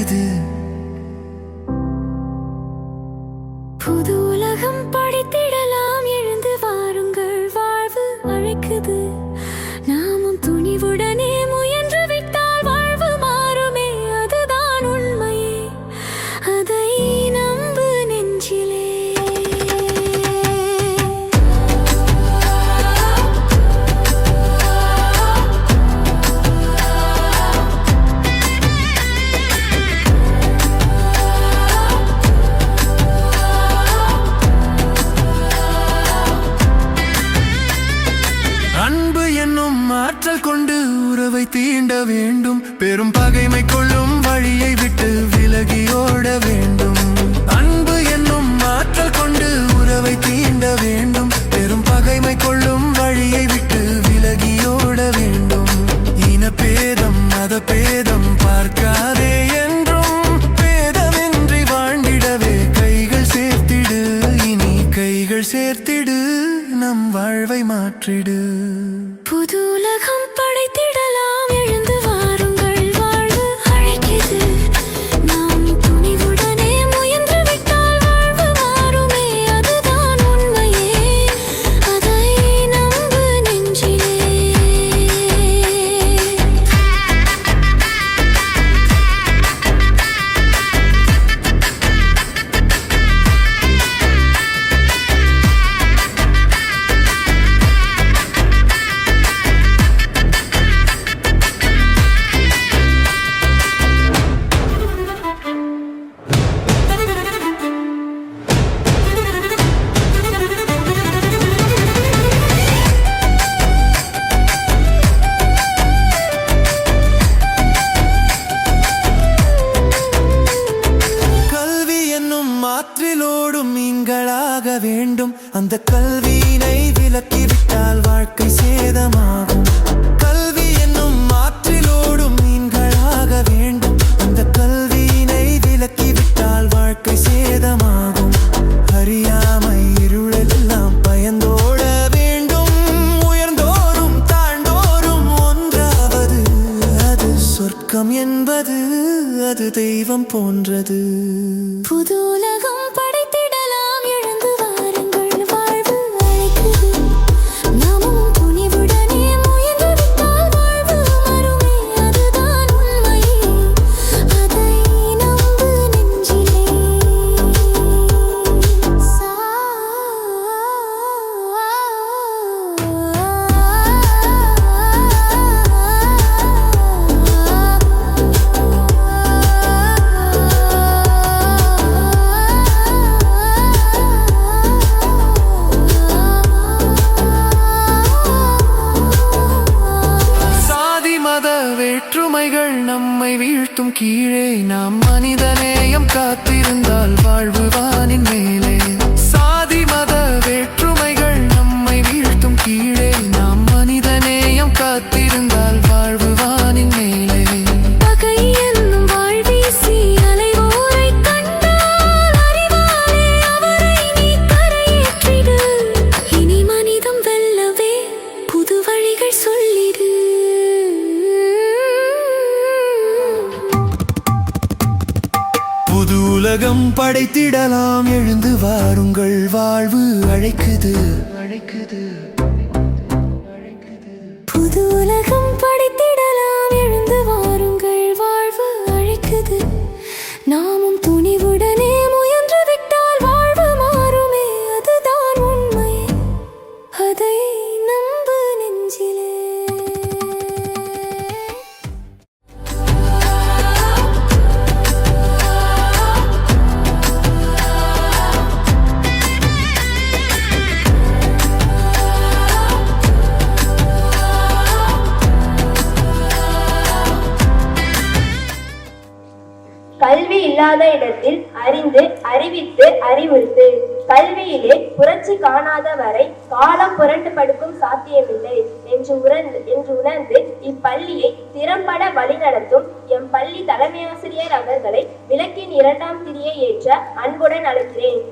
அழைக்குது. புது உலகம் படைத்திடலாம், எழுந்து வாருங்கள், வாழ்வு அழைக்குது. நாமும் துணிவுடனே முயன்று விட்டால் வாழ்வு மாறுமே, அதுதான் உண்மையே, அதை நம்பு நெஞ்சிலே. அன்பு என்னும் ஆற்றல் கொண்டு உறவை தீண்ட வேண்டும். பெரும் பகைமை கொள்ளும் வழியை விட்டு விலகி ஓட வேண்டும். அன்பு என்னும் ஆற்றல் கொண்டு உறவை தீண்ட வேண்டும். பெரும் பகைமை கொள்ளும் வழியை விட்டு விலகி ஓட வேண்டும். இனபேதம் மதபேதம் பார்க்காதே என்றும், பேதமின்றி வாழ்ந்திடவே கைகள் சேர்த்திடு. இனி கைகள் சேர்த்திடு, நம் வாழ்வை மாற்றிடு. புது உலகம் படைத்திடலாம், எழுந்து வாருங்கள், வாழ்வு அழைக்குது. நாம் துணிவுடனே முயன்று விட்டால் வாழ்வு மாறுமே, அதுதான் உண்மையே, அதை நம்பு நெஞ்சிலே. ஆற்றிலோடும் மீன்களாக வேண்டும். அந்த கல்வியினை விலக்கிவிட்டால் வாழ்க்கை சேதமாகும். கல்வி என்னும் ஆற்றிலோடும் மீன்களாக வேண்டும். அந்த கல்வியினை விலக்கிவிட்டால் வாழ்க்கை சேதமாகும். அறியாமை இருளெல்லாம் பயந்தோட வேண்டும். உயர்ந்தோறும் தாழ்ந்தோறும் ஒன்றாவது, அது சொர்க்கம் என்பது, அது தெய்வம் போன்றது. புது உலகம் படைத்திடலாம், எழுந்து வாருங்கள், வாழ்வு அழைக்குது. நாமும் துணிவுடனே முயன்று விட்டால் வாழ்வு மாறுமே, அதுதான் உண்மையே, அதை நம்பு நெஞ்சிலே. வேற்றுமைகள் நம்மை வீழ்த்தும் கீழே, நாம் மனிதநேயம் காத்திருந்தால் வாழ்வு வானின் மேலே. சாதி மத வேற்றுமைகள் நம்மை வீழ்த்தும் கீழே, நாம் மனிதநேயம் காத்திருந்தால் வாழ்வு வானின் மேலே. பகை என்னும் வாழ்வீசி அலைவோரை கண்டால் அறிவாலே அவரை நீ கரையேற்றிடு. இனி மனிதம் வெல்லவே புது வழிகள் சொல்லிடு. புது உலகம் படைத்திடலாம், எழுந்து வாருங்கள், வாழ்வு அழைக்குது. புது உலகம் படைத்திடலாம், எழுந்து வாருங்கள், வாழ்வு அழைக்குது. நாமும் துணிவுடனே முயன்று விட்டால் வாழ்வு மாறுமே, அதுதான் உண்மையே, அதை நம்பு நெஞ்சிலே. கல்வி இல்லாத இடத்தில் அறிந்து அறிவித்து அறிவுறுத்து. கல்வியிலே புரட்சி காணாத வரை காலம் புரண்டு படுக்கும் சாத்தியமில்லை என்று உணர்ந்து இப்பள்ளியை திறம்பட வழிநடத்தும் எம் பள்ளி தலைமையாசிரியர் அவர்களை விளக்கின் 2ஆம் திரியை ஏற்ற அன்புடன் அழைக்கிறேன்.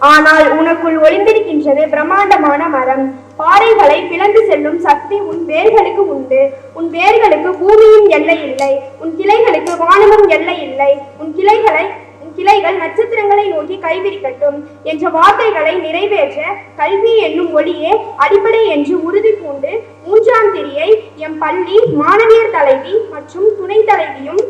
ஆனால் உனக்குள் ஒளிந்திருக்கின்றது பிரம்மாண்டமான மரம். பாறைகளை பிளந்து செல்லும் சக்தி உன் வேர்களுக்கு உண்டு. உன் வேர்களுக்கு பூமியும் எல்லை இல்லை, உன் கிளைகளுக்கு வானமும் எல்லை இல்லை. உன் கிளைகள் நட்சத்திரங்களை நோக்கி கைவிரிக்கட்டும் என்ற வார்த்தைகளை நிறைவேற்ற கல்வி என்னும் ஒளியே அடிப்படை என்று உறுதி பூண்டு 3ஆம் திரியை எம் பள்ளி மாணவியர் தலைவி மற்றும் துணை தலைவியும்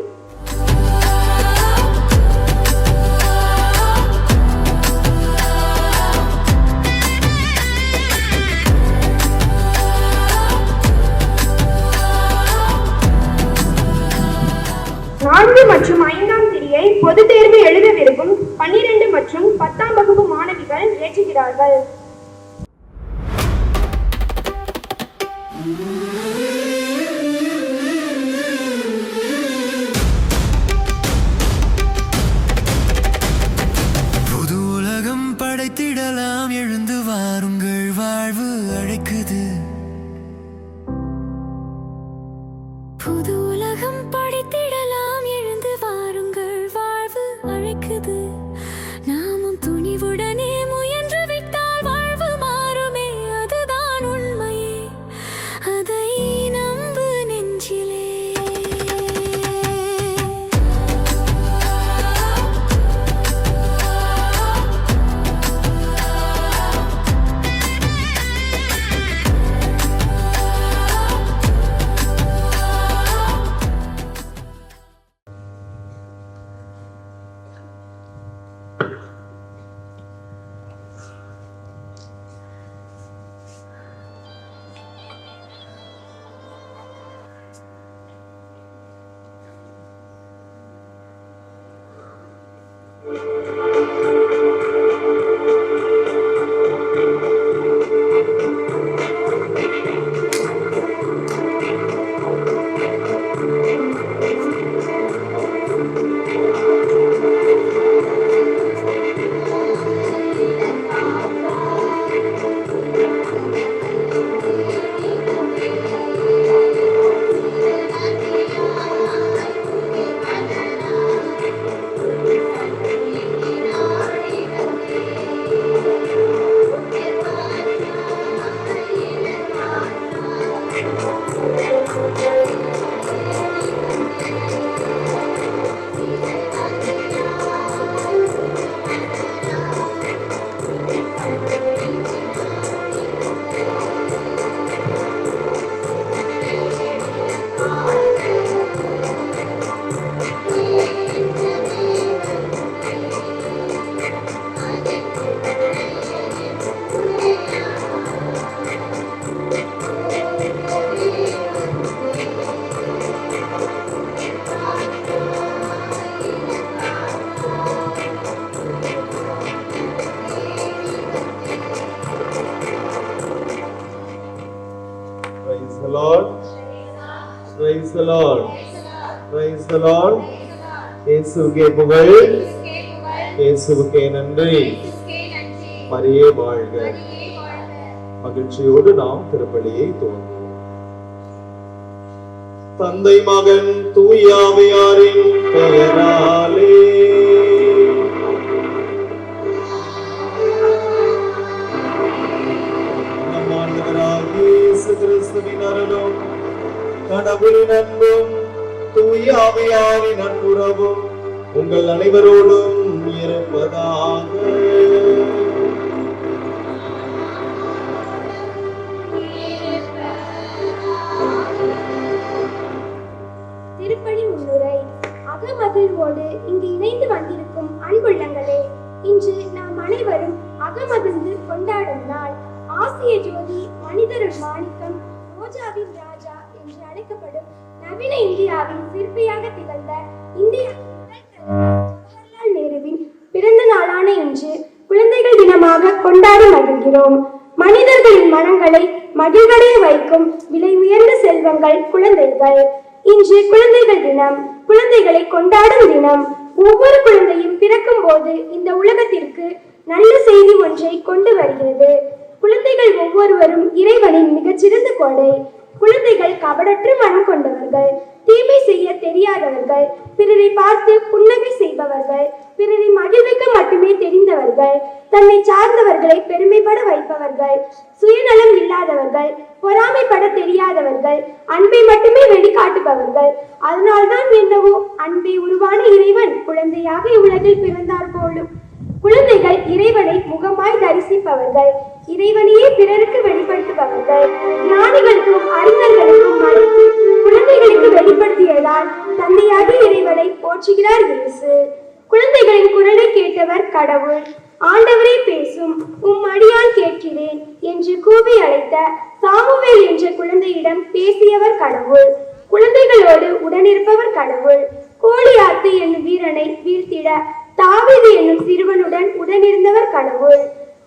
மற்றும் 5ஆம் திரியை பொது தேர்வு எழுதவிருக்கும் 12 மற்றும் 10ஆம் வகுப்பு மாணவிகள் ஏற்றுகிறார்கள். புது உலகம் படைத்திடலாம், எழுந்து வாருங்கள், வாழ்வு அழைக்குது. புது உலகம் படைத்திடலாம், எழுந்து வாருங்கள், வாழ்வு அழைக்குது. நாமும் துணிவுடனே முயன்று விட்டால் வாழ்வு மாறுமே, அதுதான் உண்மையே, அதை நம்பு நெஞ்சிலே. Praise the Lord. Praise the Lord. இயேசுவுக்கே புகழ், இயேசுவுக்கே நன்றி. மரியே வாழ்க. மகிழ்ச்சியோடு நாம் திருப்பலியை துவங்குவோம். தந்தை மகன் தூய ஆவியாரின் பெயராலே நம் ஆண்டவராகிய இயேசு கிறிஸ்துவின் அருளும் கடவுளின் அன்பும் தூய ஆவியாரின் அன்புறவும் உங்கள் அனைவரோடும் இருப்பதாக. திருப்பலி முன்னுரை. அகமகிழ்வோடு இங்கு இணைந்து வந்திருக்கும் அன்புள்ளங்களே, இன்று நாம் அனைவரும் அகமகிழ்ந்து கொண்டாடும் நாள். ஆசிய ஜோதி, மனிதருள் மாணிக்கம், ரோஜாவின் ராஜா என்று அழைக்கப்படும் நவீன இந்தியாவின் சிற்பியாக திகழ்ந்த இந்திய ஜவஹர்லால் நேருவின் பிறந்த நாளான இன்று குழந்தைகள் தினமாக கொண்டாடி மகிழ்கிறோம். மனிதர்களின் மனங்களை மகிழ்வடைய வைக்கும் விலை உயர்ந்த செல்வங்கள் குழந்தைகள். இன்று குழந்தைகள் தினம், குழந்தைகளை கொண்டாடும் தினம். ஒவ்வொரு குழந்தையும் பிறக்கும் போது இந்த உலகத்திற்கு நல்ல செய்தி ஒன்றை கொண்டு வருகிறது. குழந்தைகள் ஒவ்வொருவரும் இறைவனின் மிகச்சிறந்த கொடை. குழந்தைகள் கபடற்ற மனம் கொண்டவர்கள், தீமை செய்ய தெரியாதவர்கள், பிறரை பார்த்து புன்னகை செய்பவர்கள், பிறரை மகிழ்விக்க மட்டுமே தெரிந்தவர்கள், தன்னை சார்ந்தவர்களை பெருமைப்பட வைப்பவர்கள், சுயநலம் இல்லாதவர்கள், பொறாமைப்பட தெரியாதவர்கள், அன்பை மட்டுமே வெளிக்காட்டுபவர்கள். அதனால்தான் என்னவோ அன்பை உருவான இறைவன் குழந்தையாக இவ்வுலகில் பிறந்தார் போலும். குழந்தைகள் இறைவனை முகமாய் தரிசிப்பவர்கள், இறைவனையே பிறருக்கு வெளிப்படுத்துபவர்கள். ஞானிகளுக்கும் அறிஞர்களுக்கும் மறைத்து குழந்தைகளுக்கு வெளிப்படுத்தியதால் தந்தையாகி இறைவனை போற்றுகிறார் இயேசு. குழந்தைகளின் குரலை கேட்டவர் கடவுள். ஆண்டவரே பேசும், உம் அடியான் கேட்கிறேன் என்று கூவி அழைத்த சாமுவேல் என்ற குழந்தையிடம் பேசியவர் கடவுள். குழந்தைகளோடு உடனிருப்பவர் கடவுள். கோலியாத்து என்னும் வீரனை வீழ்த்திட தாவீது என்னும் சிறுவனுடன் உடனிருந்தவர் கடவுள்.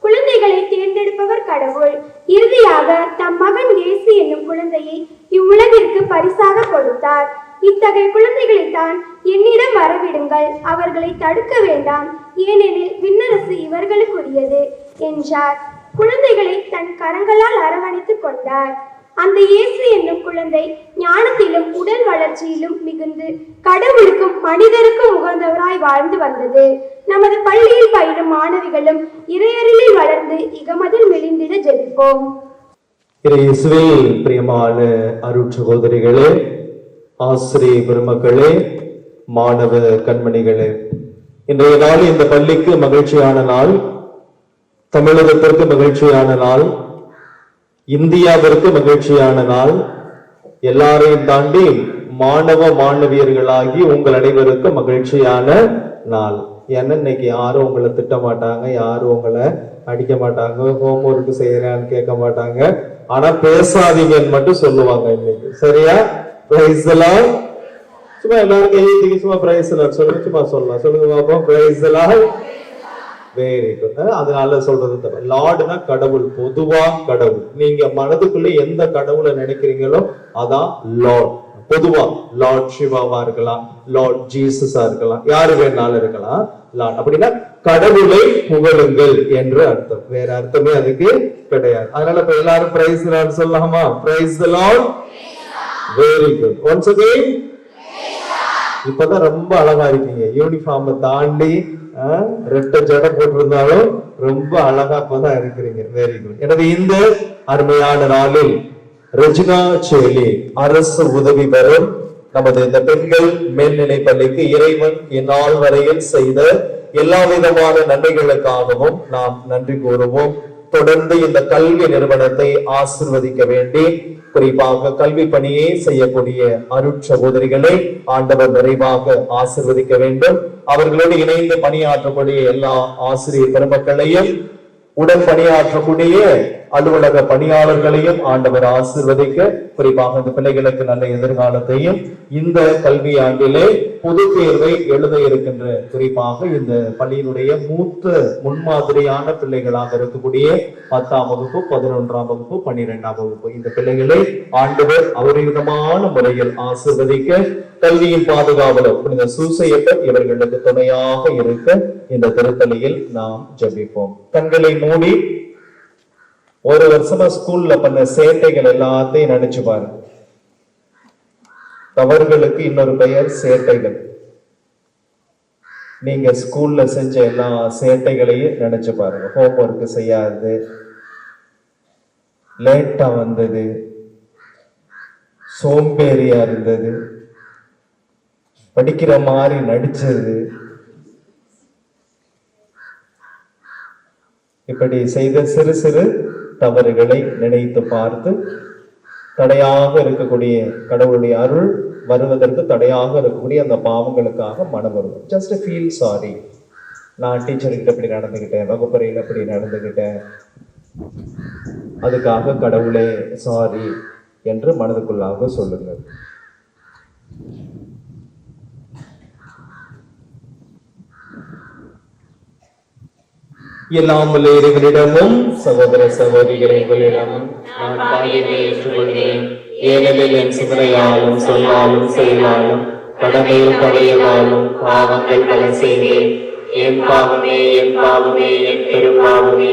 குழந்தைகளை தேர்ந்தெடுப்பவர் கடவுள். இறுதியாக தம் மகன் இயேசு என்னும் குழந்தையை இவ்வுலகிற்கு பரிசாக கொடுத்தார். இத்தகைய குழந்தைகளைத்தான் என்னிடம் வரவிடுங்கள், அவர்களை தடுக்க வேண்டாம், ஏனெனில் விண்ணரசு இவர்களுக்குரியது என்றார். குழந்தைகளை தன் கரங்களால் அரவணைத்துக் கொண்டார். அந்த இயேசு என்னும் குழந்தை ஞானத்திலும் உடல் வளர்ச்சியிலும் மிகுந்து கடவுளுக்கும் மனிதருக்கும் உகந்தவராய் வாழ்ந்து வந்தது. நமது பள்ளியில் பயிலும் மாணவிகளும் இறையருளில் வளர்ந்து இகமதில் மெலிந்திட ஜெபிப்போம். இயேசுவில் பிரியமான அருட்சகோதரிகளே, ஆசிரிய பெருமக்களே, மாணவ கண்மணிகளே, இன்றைய நாள் இந்த பள்ளிக்கு மகிழ்ச்சியான நாள், தமிழகத்திற்கு மகிழ்ச்சியான நாள், இந்தியாவிற்கு மகிழ்ச்சியான நாள், எல்லாரையும் தாண்டி மாணவ மாணவியர்களாகி உங்கள் அனைவருக்கும் மகிழ்ச்சியான நாள். ஏன்னா இன்னைக்கு யாரும் உங்களை திட்ட மாட்டாங்க, யாரும் உங்களை அடிக்க மாட்டாங்க, ஹோம்ஒர்க் செய்யறான்னு கேட்க மாட்டாங்க, ஆனா பேசாதீங்கன்னு மட்டும் சொல்லுவாங்க இன்னைக்கு. சரியா? Price the Lord. சும்மா எல்லாரும் கையை சும்மா பிரைஸ் தி லார்ட் சொல்லுங்க, சும்மா சொல்லலாம், சொல்லுங்க பாப்போம். Price the Lord. Very good. அதனால சொல்றது லார்டுனா கடவுள், பொதுவா கடவுள். நீங்க மனதுக்குள்ள எந்த கடவுளை நினைக்கிறீங்களோ அதான் லார்ட். பொதுவா லார்ட் சிவாவா இருக்கலாம், லார்ட் ஜீசஸா இருக்கலாம், யாரு வேணாலும் இருக்கலாம். லார்ட் அப்படின்னா கடவுளை புகழுங்கள் என்று அர்த்தம், வேற அர்த்தமே அதுக்கு கிடையாது. அதனால இப்ப எல்லாரும் பிரைஸ் தி லார்ட் சொல்லலாமா? Price the Lord. Very good. Once again. இப்பதான் ரொம்ப அழகா இருக்கீங்க, யூனிஃபார்ம் தாண்டி ரெட்ட ஜடை போட்டிருந்தாலும் ரொம்ப அழகா இப்பதான் இருக்கிறீங்க. Very good. எனவே இந்த அருமையான நாளில் ரெஜினா சேலி அரசு உதவி பெறும் நமது இந்த பெண்கள் மேல்நிலை பள்ளிக்கு இறைவன் இந்நாள் வரையில் செய்த எல்லா விதமான நன்மைகளுக்காகவும் நாம் நன்றி கூறுவோம். தொடர்ந்து இந்த கல்வி நிறுவனத்தை ஆசிர்வதிக்க வேண்டி, குறிப்பாக கல்வி பணியை செய்யக்கூடிய அருட்சகோதரிகளை ஆண்டவர் நிறைவாக ஆசிர்வதிக்க வேண்டும். அவர்களோடு இணைந்து பணியாற்றக்கூடிய எல்லா ஆசிரியர் பெருமக்களையும், உடன் பணியாற்றக்கூடிய அலுவலக பணியாளர்களையும் ஆண்டவர் ஆசிர்வதிக்க, குறிப்பாக இந்த பிள்ளைகளுக்கு நல்ல எதிர்காலத்தையும், இந்த கல்வி ஆண்டிலே பொது தேர்வை எழுத இருக்கின்ற, குறிப்பாக இந்த பள்ளியினுடைய மூத்த முன்மாதிரியான பிள்ளைகளாக இருக்கக்கூடிய 10ஆம் வகுப்பு, 11ஆம் வகுப்பு, 12ஆம் வகுப்பு இந்த பிள்ளைகளை ஆண்டவர் அபரிமிதமான முறையில் ஆசிர்வதிக்க, கல்வியின் பாதுகாவலர் புனித சூசையப்பர் இவர்களுக்கு துணையாக இருக்க இந்த திருப்பலியில் நாம் ஜெபிப்போம். கண்களை மூடி ஒரு வருஷமா ஸ்கூல்ல பண்ண சேட்டைகள் எல்லாத்தையும் நினைச்சு பாருங்க. தவறுகளுக்கு இன்னொரு பெயர் சேட்டைகள். நீங்க ஸ்கூல்ல செஞ்ச எல்லா சேட்டைகளையும் நினைச்சு பாருங்க. ஹோம்ஒர்க் செய்யாது, லேட்டா வந்தது, சோம்பேறியா இருந்தது, படிக்கிற மாதிரி நடிச்சது, இப்படி செய்த சிறு சிறு தவறுகளை நினைத்து பார்த்து தடையாக இருக்கக்கூடிய கடவுளுடைய அருள் வருவதற்கு தடையாக இருக்கக்கூடிய அந்த பாவங்களுக்காக மனம் வரும். Just feel sorry. நான் டீச்சர்கிட்ட இப்படி நடந்துகிட்டேன், வகுப்பறையில் இப்படி நடந்துகிட்டேன், அதுக்காக கடவுளே சாரி என்று மனதுக்குள்ளாக சொல்லுங்கள். எல்லாம் உள்ள இறைவனிடமும் சகோதர சகோதரிகளை உங்களிடமும் நான் பாவிகளை ஏற்றுக்கொள்கிறேன். ஏனெனில் என் சிந்தனையாலும் சொல்லாலும் செயலாலும் கடமையில் தவறியதாலும் பாவங்கள் பல செய்தேன். என் பாவமே, என் பாவமே, என் பெரும்பாவமே.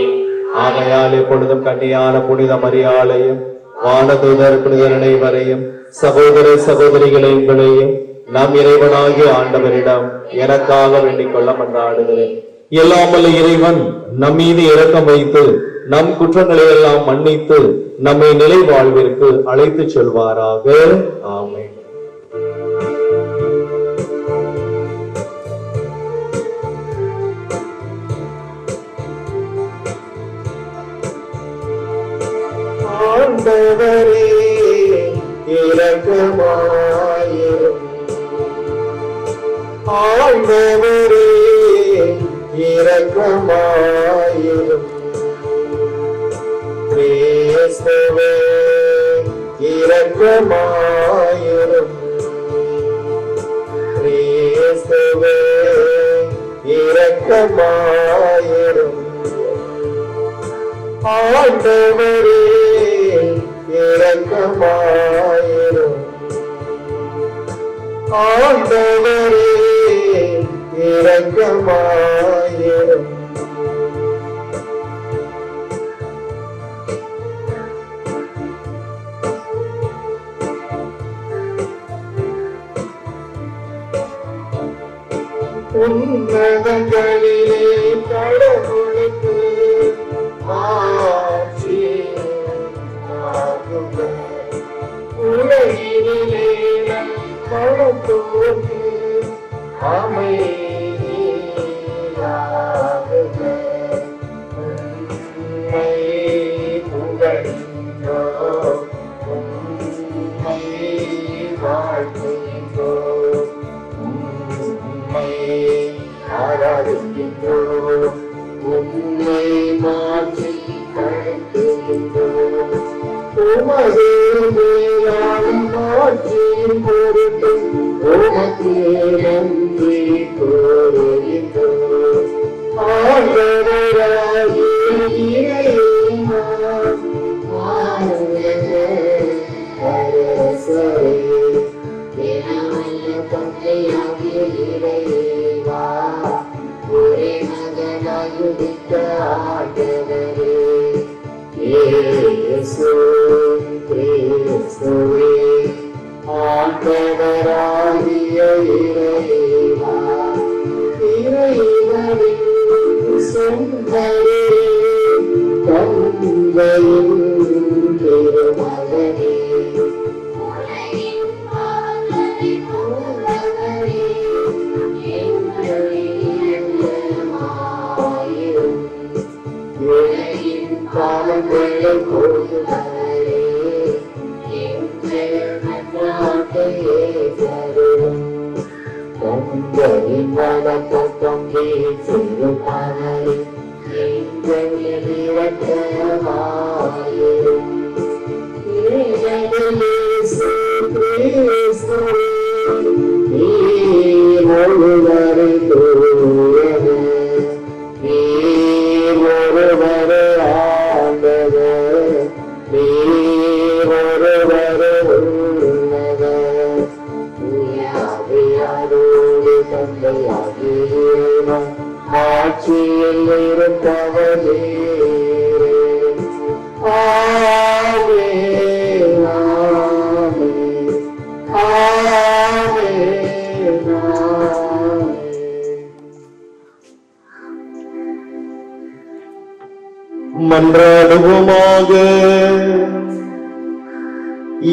ஆகையால் எப்பொழுதும் கன்னியான புனித மரியாளையும் வானதூதர் புனிதர் அனைவரையும் சகோதர சகோதரிகளை உங்களையும் நம் இறைவனாகிய ஆண்டவரிடம் எனக்காக வேண்டிக் கொள்ள மன்றாடுகிறேன். எல்லாம் வல்ல இறைவன் நம் மீது இரக்கம் வைத்து நம் குற்றங்களை எல்லாம் மன்னித்து நம்மை நிலை வாழ்விற்கு அழைத்து செல்வாராக. ஆமென். ஆண்டவரே இரக்கமாயிரும். ஆண்டவரே இரக்கமாயிரும். கிறிஸ்துவே இரக்கமாயிரும். கிறிஸ்துவே இரக்கமாயிரும். ஆண்டவரே இரக்கமாயிரும். ஆண்டவரே இரக்கமாயிரும். உன்னதங்களிலே கடவுளுக்கு ஆட்சி ஆகுக. உலகினிலே மனத்தோர்க்கு அமைதியாகுக. உம்மை புகழ்கின்றோம், உம்மை வாழ்த்துகின்றோம், உம்மை ஆராதிக்கின்றோம், உம்மை மாற்றி கழிக்கின்றோம். உமது மேலான ஆட்சியின் பொருட்டு உமக்கு நன்றி கூறுகின்றோம். ஆண்டவராகிய இறைவா, அரசரே, எல்லாம் தந்தையாகிய இறைவா, ஒரே மகனாய் உதித்த ஆண்டவரே, இயேசு கிறிஸ்துவே, ஆண்டவராகிய இறைவா, இறைவனின் சொந்தரே, தந்தையின் திருமகனே, காலங்களை போதுவரே, தந்தையின் வலப்பக்கம் வீற்றிருப்பவரே, எங்களில் இரக்கமாயிரும். இயேசு கிறிஸ்துவே, நீர் ஒருவரே தூயவர், நீர் ஒருவரே ஆண்டவர், நீர் ஒருவரே உன்னதர். தூய ஆவியாரோடு தந்தையாகிய இறைவன் ஆட்சியில் இருப்பவர் நீரே. ஆமென், ஆமென், ஆமென், ஆமென். மன்றாடுவோமாக.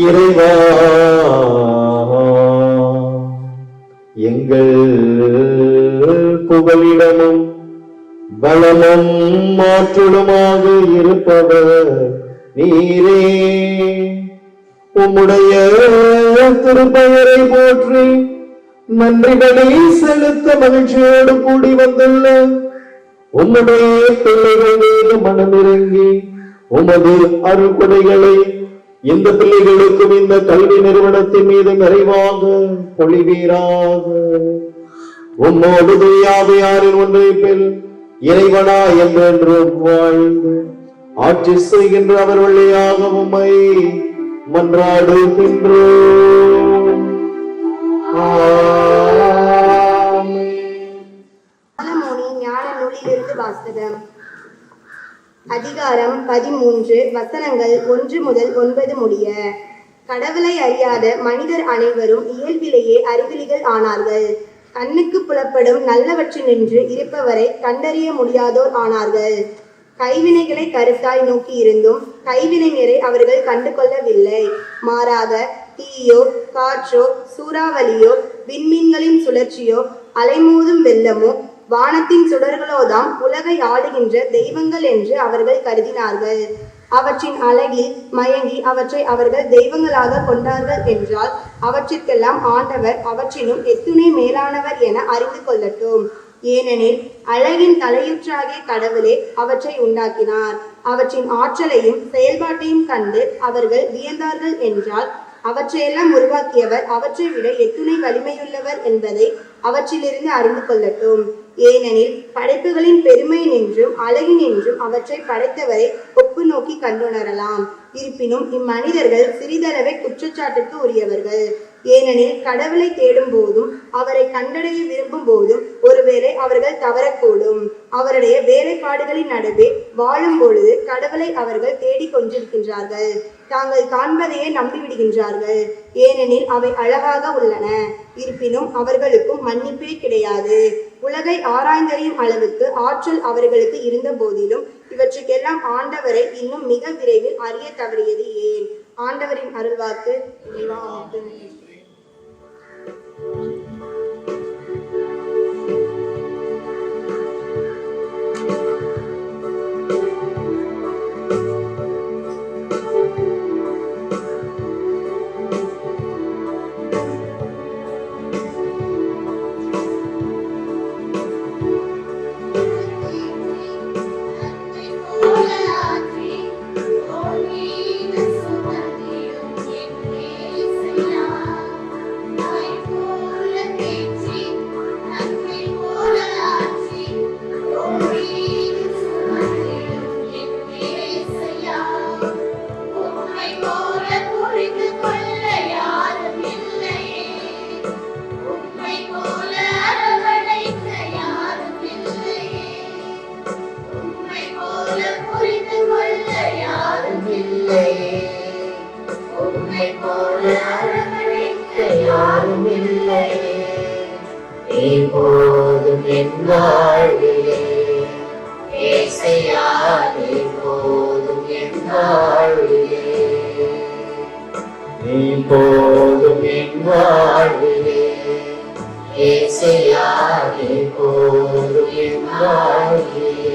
இறைவா, எங்கள் புகலிடமும் பலமும் மாற்றலுமாக இருப்பவர் நீரே. உம்முடைய திருப்பெயரை போற்றி நன்றிகளை செலுத்த மகிழ்ச்சியோடு கூடி வந்துள்ள உம்முடைய பிள்ளைகள் மீது மனமிறங்கி உமது அருள்கொடைகளை இந்த பிள்ளைகளுக்கும் இந்த கல்வி நிறுவனத்தின் மீது நிறைவாக பொழிவீராக. உம்மோடு தூயாவியாரின் ஒன்றைப்பில் இறைவனா என்றென்றும் வாழ்ந்து ஆட்சி செய்கின்ற அவர் வழியாக உம்மை மன்றாடுகின்றோம். ஞான நூலிலிருந்து வாசகம். அதிகாரம் அதிகாரம் 13 வசனங்கள் 1 முதல் 9 முடிய. கடவுளை அறியாத மனிதர் அனைவரும் இயல்பிலேயே அறிவிலிகள் ஆனார்கள். கண்ணுக்கு புலப்படும் நல்லவற்றினின்று இருப்பவரை கண்டறிய முடியாதோர் ஆனார்கள். கைவினைகளை கருத்தாய் நோக்கி இருந்தும் கைவினைஞரை அவர்கள் கண்டு கொள்ளவில்லை. மாறாக தீயோ காற்றோ சூறாவளியோ விண்மீன்களின் சுழற்சியோ அலைமோதும் வெள்ளமோ வானத்தின் சுடர்களோதாம் உலகை ஆளுகின்ற தெய்வங்கள் என்று அவர்கள் கருதினார்கள். அவற்றின் அழகில் மயங்கி அவற்றை அவர்கள் தெய்வங்களாக கொண்டார்கள் என்றால் அவற்றிற்கெல்லாம் ஆண்டவர் அவற்றினும் எத்துணை மேலானவர் என அறிந்து கொள்ளட்டும். ஏனெனில் அழகின் தலையுற்றாகிய கடவுளே அவற்றை உண்டாக்கினார். அவற்றின் ஆற்றலையும் செயல்பாட்டையும் கண்டு அவர்கள் வியந்தார்கள் என்றால் அவற்றையெல்லாம் உருவாக்கியவர் அவற்றை விட எத்துணை வலிமையுள்ளவர் என்பதை அவற்றிலிருந்து அறிந்து கொள்ளட்டும். ஏனெனில் படைப்புகளின் பெருமை நின்றும் அழகினின்றும் அவற்றை படைத்தவரை ஒப்பு நோக்கி கண்டுணரலாம். இருப்பினும் இம்மனிதர்கள் சிறிதளவை குற்றச்சாட்டுக்கு உரியவர்கள். ஏனெனில் கடவுளை தேடும் போதும் அவரை கண்டடைய விரும்பும் போதும் ஒருவேளை அவர்கள் தவறக்கூடும். அவருடைய வேலைப்பாடுகளின் நடுவே வாழும் பொழுது கடவுளை அவர்கள் தேடிக்கொண்டிருக்கின்றார்கள். தாங்கள் காண்பதையே நம்பிவிடுகின்றார்கள். ஏனெனில் அவை அழகாக உள்ளன. இருப்பினும் அவர்களுக்கும் மன்னிப்பே கிடையாது. உலகை ஆராய்ந்தறியும் அளவுக்கு ஆற்றல் அவர்களுக்கு இருந்த போதிலும் இவற்றுக்கெல்லாம் ஆண்டவரை இன்னும் மிக விரைவில் அறிய தவறியது ஏன்? ஆண்டவரின் அருள்வாக்கு. போதும் என் வாழ்விலே ஏசையா, நீ போதும் என் வாழ்விலே, நீ போதும் என் வாழ்விலே ஏசையா, நீ போதும் என் வாழ்விலே.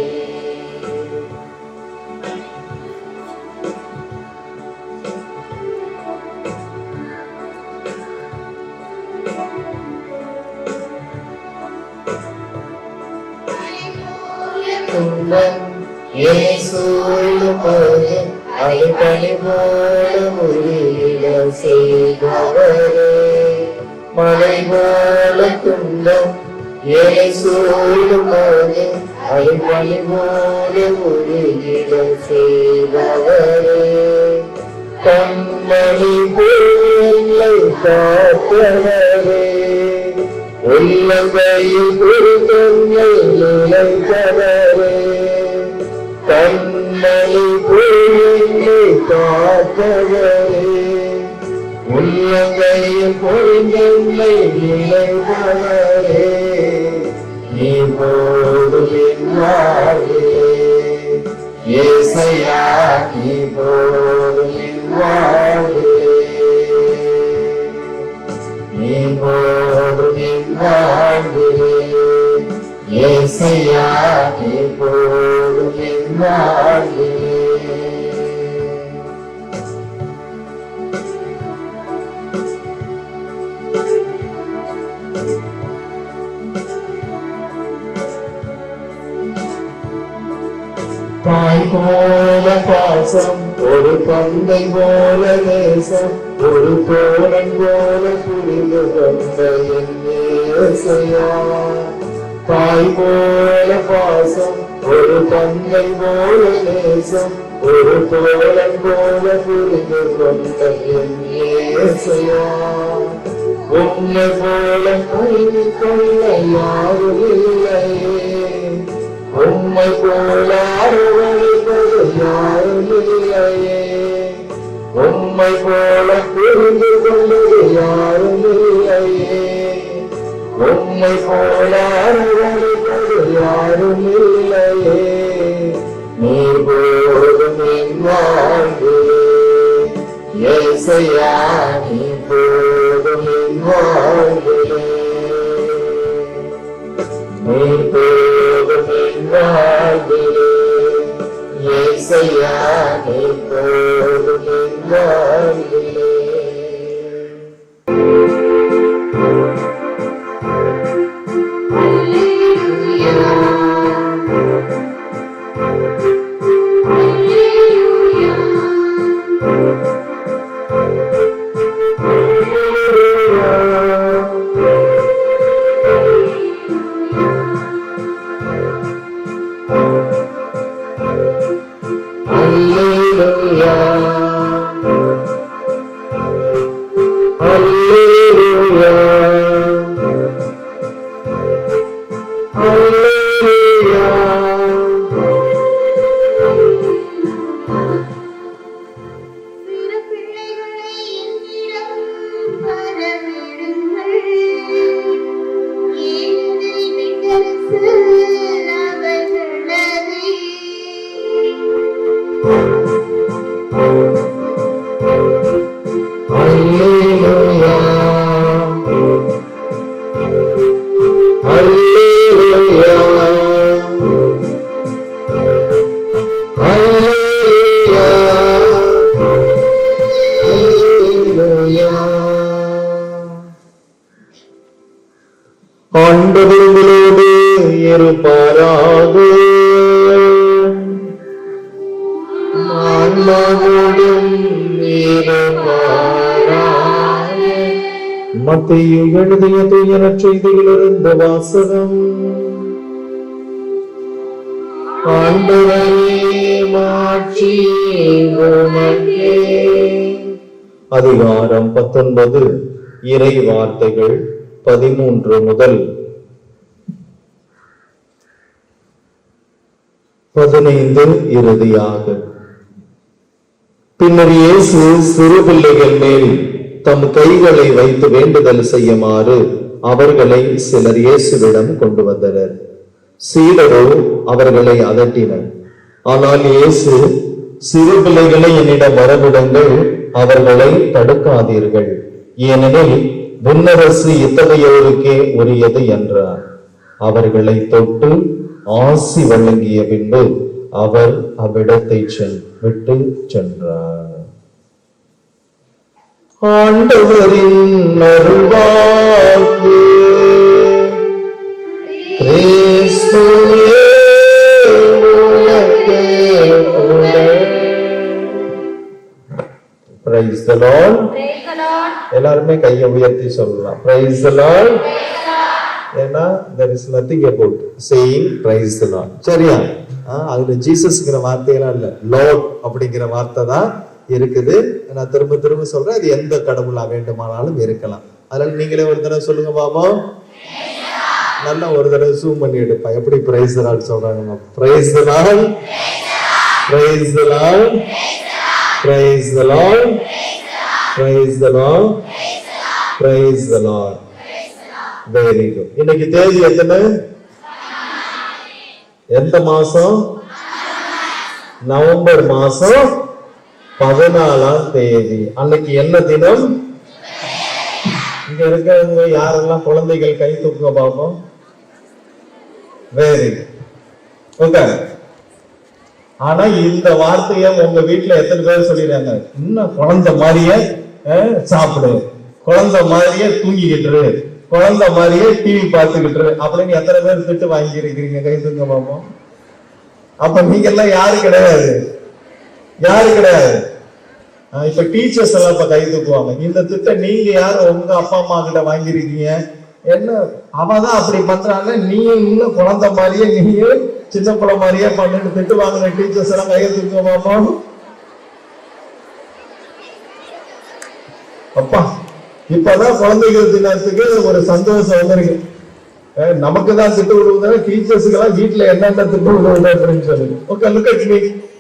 இயேசுவோடு அதை பணிவோடு முறியிட செய்தவரே, மலை போல துன்பம் இயேசுவோடு அதை பணிவோடு முறியிட செய்தவரே, கண்மணி போலை காத்தவரே, உள்ளங்கையில் குருத்தங்கள் நிலைத்தவரே, கண்மணி பொழியை காத்தவரே, உள்ளங்கையில் பொழிந்தென்னை நிலைத்தவரே, நீ போதும் என் வாழ்விலே ஏசையா, நீ போதும் என் வாழ்விலே, நீ போதும் என் வாழ்விலே ஏசையா, நீ போதும் என் வாழ்விலே. தாய் போல பாசம், ஒரு தந்தை போல நேசம், ஒரு தோழன் போல புரிந்து கொண்ட என் ஏசையா, தாய் போல பாசம், ஒரு தந்தை போல நேசம், ஒரு தோழன் போல புரிந்து கொண்ட என் ஏசையா, உன்னை போல கல்வி கொள்ள யாரும் இல்லையே, உம்மை போல அரவணைப்பது யாரும் இல்லையே. உம்மை போல புரிந்து கொண்டது யாரும் இல்லையே. உம்மை போல அரவணைப்பது யாரும் இல்லையே. நீர் போதும் என் வாழ்விலே இயேசையா, நீர் போதும் என் வாழ்விலே. நீர் போதும் என் வாழ்விலே இயேசையா, நீர் போதும் என் வாழ்விலே. ஆண்டவர்களோடு இருப்பாராக. ஆன்மாவோடும் இருப்பாராக. மத்தேயு எழுதிய தூய நற்செய்தியிலிருந்து வாசகம். ஆண்டவரே மாட்சி உமக்கே. அதிகாரம் 19 இறை வார்த்தைகள் 13 முதல் 15 இறுதியாக. பின்னர் இயேசு சிறு பிள்ளைகள் மேல் தம் கைகளை வைத்து வேண்டுதல் செய்யுமாறு அவர்களை சிலர் இயேசுவிடம் கொண்டு வந்தனர். சீடரோ அவர்களை அதட்டினர். ஆனால் இயேசு, சிறு பிள்ளைகளை என்னிடம் வரவிடுங்கள், அவர்களை தடுக்காதீர்கள், ஏனெனில் விண்ணரசு இத்தகையோருக்கே உரியது என்றார். அவர்களை தொட்டு ஆசி வழங்கிய பின்பு அவர் அவ்விடத்தை விட்டு சென்றார். ஆண்டவரின் அருள்வாக்கு. கிறிஸ்துவே உமக்கே புகழ். Praise the Lord. எல்லாருமே கையை உயர்த்தி சொல்லலாம். Praise the Lord. ஏன்னா there is nothing about saying praise the Lord. சரியா? அதுல ஜீசஸ்ங்கிற வார்த்தையெல்லாம் இல்ல, லார்ட் அப்படிங்கிற வார்த்தை தான் இருக்குது. நான் திரும்ப திரும்ப சொல்றேன், அது எந்த கடவுளா வேண்டுமானாலும் இருக்கலாம். அதனால நீங்களே ஒரு தடவை சொல்லுங்க பாபா. நல்லா ஒரு தடவை ஜூம் பண்ணி எடுப்பா. எப்படி பிரைஸ் தி லார்ட் சொல்றாங்க? Price the Lord, praise the Lord, praise the Lord, praise the Lord, praise the Lord. Very good. இன்னைக்கு தேதி எத்தனை? எந்த மாசம்? நவம்பர் மாசம் 14ஆம் தேதி. அன்னைக்கு என்ன தினம்? இங்க இருக்கிறவங்க யாரெல்லாம் குழந்தைகள் கை தூக்குங்க பாப்போம். Very okay. ஆனா இந்த வார்த்தைய உங்க வீட்டுல எத்தனை பேர் சொல்லிடுறாங்க? இன்னும் குழந்தை மாதிரியே சாப்பிடு, குழந்தை மாதிரியே தூங்கிக்கிட்டு, குழந்தை மாதிரியே டிவி பார்த்துக்கிட்டு அப்படின்னு எத்தனை பேர் திட்டு வாங்கி இருக்கிறீங்க? கை தூங்க பாப்போம். அப்ப நீங்க எல்லாம் யாரு கிடையாது, யாரு கிடையாது. இப்ப டீச்சர்ஸ் எல்லாம் இப்ப கை தூக்குவாங்க. இந்த திட்டம் நீங்க யாரு உங்க அப்பா அம்மா கிட்ட வாங்கிருக்கீங்க? என்ன அவதான் அப்படி பண்றாங்க, நீயும் இன்னும் குழந்தை மாதிரியே நீயும் சின்ன பிள்ளை மாதிரியே பண்ணிட்டு திட்டு வாங்கின டீச்சர்ஸ் எல்லாம் கையை தூக்குங்க பாப்போம். அப்பா இப்பதான் குழந்தைகள் தினத்துக்கு ஒரு சந்தோஷம் வந்திருக்கு. நமக்கு தான் திட்டு விடுவதால டீச்சர்ஸுக்கு எல்லாம் வீட்டுல என்னென்ன திட்டு விடுவது அப்படின்னு சொல்லி ஓகே லுக் அட் மீ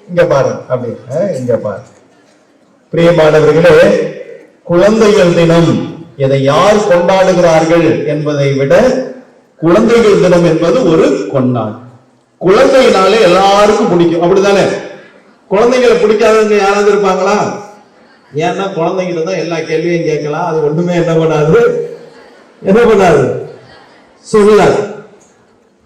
இங்க பாரு அப்படி இங்க பாரு. பிரியமானவர்களே, குழந்தைகள் தினம் இதை யார் கொண்டாடுகிறார்கள் என்பதை விட குழந்தைகள் தினம் என்பது ஒரு கொண்டாடு. குழந்தைனாலே எல்லாருக்கும் பிடிக்கும், அப்படித்தானே? குழந்தைகளை பிடிக்காதவங்க யாராவது இருப்பாங்களா? ஏன்னா குழந்தைங்கிட்ட தான் எல்லா கேள்வியும் கேட்கலாம், அது ஒண்ணுமே என்ன பண்ணாது சொல்லாது.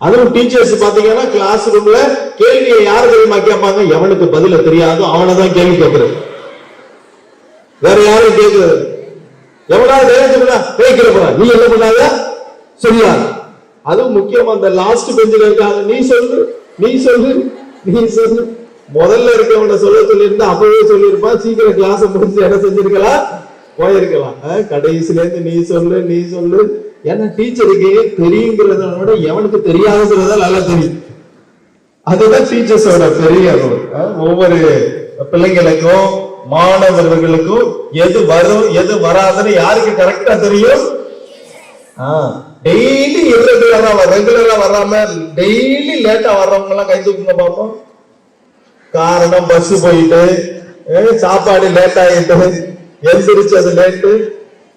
அதுவும் டீச்சர்ஸ் பாத்தீங்கன்னா கிளாஸ் ரூம்ல கேள்வியை யாரு தெரியுமா கேட்பாங்க? எவனுக்கு பதில தெரியாதோ அவனை தான் கேள்வி கேட்கிறது, வேற யாரும் கேட்கிறது. எவனாவது கேட்கிற போற நீ என்ன பண்ணாத சொல்லாது. அதுவும் முக்கியமா அந்த லாஸ்ட் பெஞ்சில் இருக்காங்க, நீ சொல்லு முதல்ல இருக்கவன சொல்லியிருந்தா அப்பவே சொல்லியிருப்பான், சீக்கிரம் கிளாஸ் முடிச்சு என்ன செஞ்சிருக்கலாம், போயிருக்கலாம். கடைசில இருந்து நீ சொல்லு. ஏன்னா டீச்சருக்கு தெரியுங்கிறத விட எவனுக்கு தெரியாதுங்கிறத நல்லா தெரியும். அதுதான் டீச்சர்ஸோட பெரிய ரோல். ஒவ்வொரு பிள்ளைங்களுக்கும் மாணவர்களுக்கும் எது வரும் எது வராதுன்னு யாருக்கு கரெக்டா தெரியும்? டெய்லி ரெகுலரா வராம டெய்லி லேட்டா வர்றவங்க எல்லாம் கை தூக்குங்க பார்ப்போம். காரணம் பஸ் போயிட்டு, சாப்பாடு லேட் ஆயிட்டு, எந்திரிச்சது லேட்டு,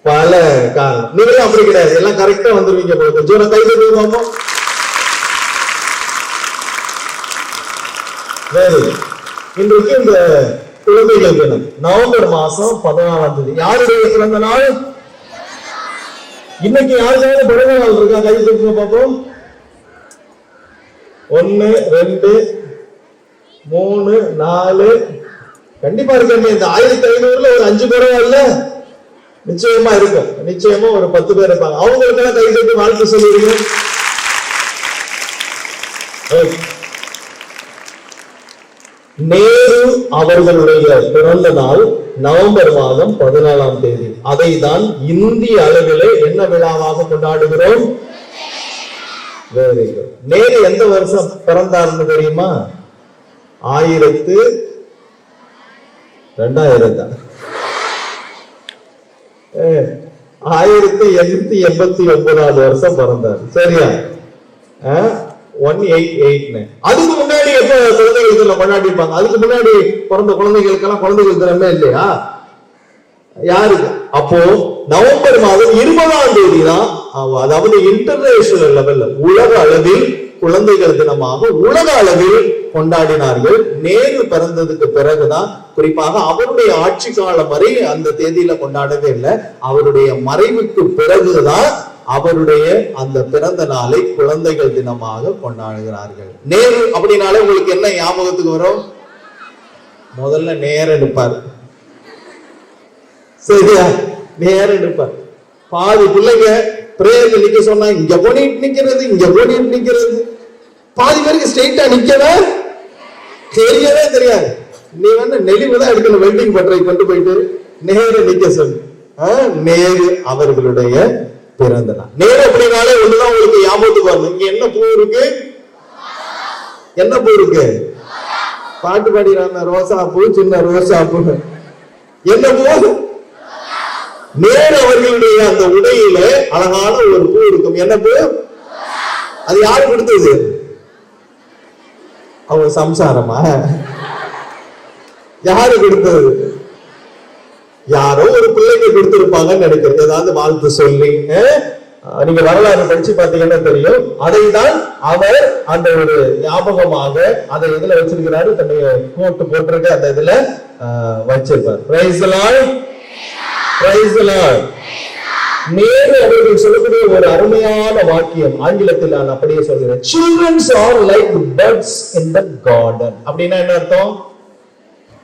பல காரணம். நீங்களும் அப்படி கிடையாது, எல்லாம் கரெக்டா வந்துருவீங்க போல. ஜோர கை தூக்குங்க பார்ப்போம். இன்றைக்கு இந்த குழந்தைகள் தினம் நவம்பர் மாசம் 14ஆம் தேதி. யாருடைய பிறந்த நாள்? இன்னைக்கு யாருக்காவது பிறந்த நாள் இருக்கா? கை தூக்குங்க பார்ப்போம். 1 2 3 4 கண்டிப்பா இருக்க. இந்த 1500ல ஒரு 5 பேரும் இல்ல, நிச்சயமா இருக்கும். நிச்சயமா ஒரு 10 பேர் இருப்பாங்க. அவங்களுக்கு எல்லாம் கை தூக்கி வாழ்த்து சொல்லிடுங்க. நேரு அவர்களுடைய பிறந்த நாள் நவம்பர் மாதம் 14ஆம் தேதி. அதை தான் இந்திய அளவிலே என்ன விழாவாக கொண்டாடுகிறோம்? நேரு எந்த வருஷம் பிறந்தார்னு தெரியுமா? 2000 1889 வருஷம் பிறந்தார். சரியா? 188. அதுக்கு முன்னாடி எப்ப குழந்தைகள் தினம் கொண்டாடிப்பாங்க? அதுக்கு முன்னாடி பிறந்த குழந்தைகளுக்கெல்லாம் குழந்தைகள் தினமே இல்லையா? யாருக்கு? அப்போ நவம்பர் மாதம் 20ஆம் தேதி தான், அதாவது இன்டர்நேஷனல் லெவல்ல உலக அளவில் குழந்தைகள் தினமாக உலக அளவில் கொண்டாடினார்கள். நேரு பிறந்ததுக்கு பிறகுதான், குறிப்பாக அவருடைய ஆட்சி காலம் வரை அந்த தேதியில கொண்டாடவே இல்லை. அவருடைய மறைவுக்கு பிறகுதான் அவருடைய அந்த பிறந்த நாளை குழந்தைகள் தினமாக கொண்டாடுகிறார்கள். நேரு அப்படின்னாலே உங்களுக்கு என்ன ஞாபகத்துக்கு வரும்? முதல்ல நேர் எடுப்பார். சரியா? நேர் எடுப்பார். பாதி பிள்ளைங்க பிரேயர்ல நிக்க சொன்னா இங்க போனிட்டு நிக்கிறது, இங்க போனிட்டு நிக்கிறது. பாதி பேருக்கு ஸ்ட்ரெயிட்டா நிக்கவே தெரியவே தெரியாது. நீ நெளிவுதான் எடுக்கணும், வெல்டிங் பட்டறை கொண்டு போயிட்டு நேரு நிக்க சொல்லு. நேரு அவர்களுடைய பிறந்த நாள். நேரு அப்படின்னாலே ஒண்ணுதான் உங்களுக்கு ஞாபகத்துக்கு வரணும். இங்க என்ன பூ இருக்கு? என்ன பூ இருக்கு? பாட்டு பாடிறாங்க, ரோசா பூ, சின்ன ரோசா பூ. என்ன பூ? நேரு அவர்களுடைய அந்த உடையில அழகான ஒரு பூ இருக்கும். என்ன பூ? அது யாரு கொடுத்தது? அவங்க சம்சாரமா? யாரு கொடுத்தது? யாரோ ஒரு பிள்ளைங்க கொடுத்திருப்பாங்கன்னு நினைக்கிறது. ஏதாவது வாழ்த்து சொல்லி, நீங்க வரலாறு படிச்சு பாத்தீங்கன்னா தெரியும். அதை தான் அவர் அந்த ஒரு ஞாபகமாக அதை இதுல வச்சிருக்கிறாரு, தன்னுடைய கோட்டு போட்டிருக்க அந்த இதுல வச்சிருப்பார். Praise the Lord, praise the Lord. Nehru அவர்கள் சொல்லக்கூடிய ஒரு அருமையான வாக்கியம் ஆங்கிலத்தில் நான் அப்படியே சொல்கிறேன். Children are like buds in the garden. அப்படின்னா என்ன அர்த்தம்?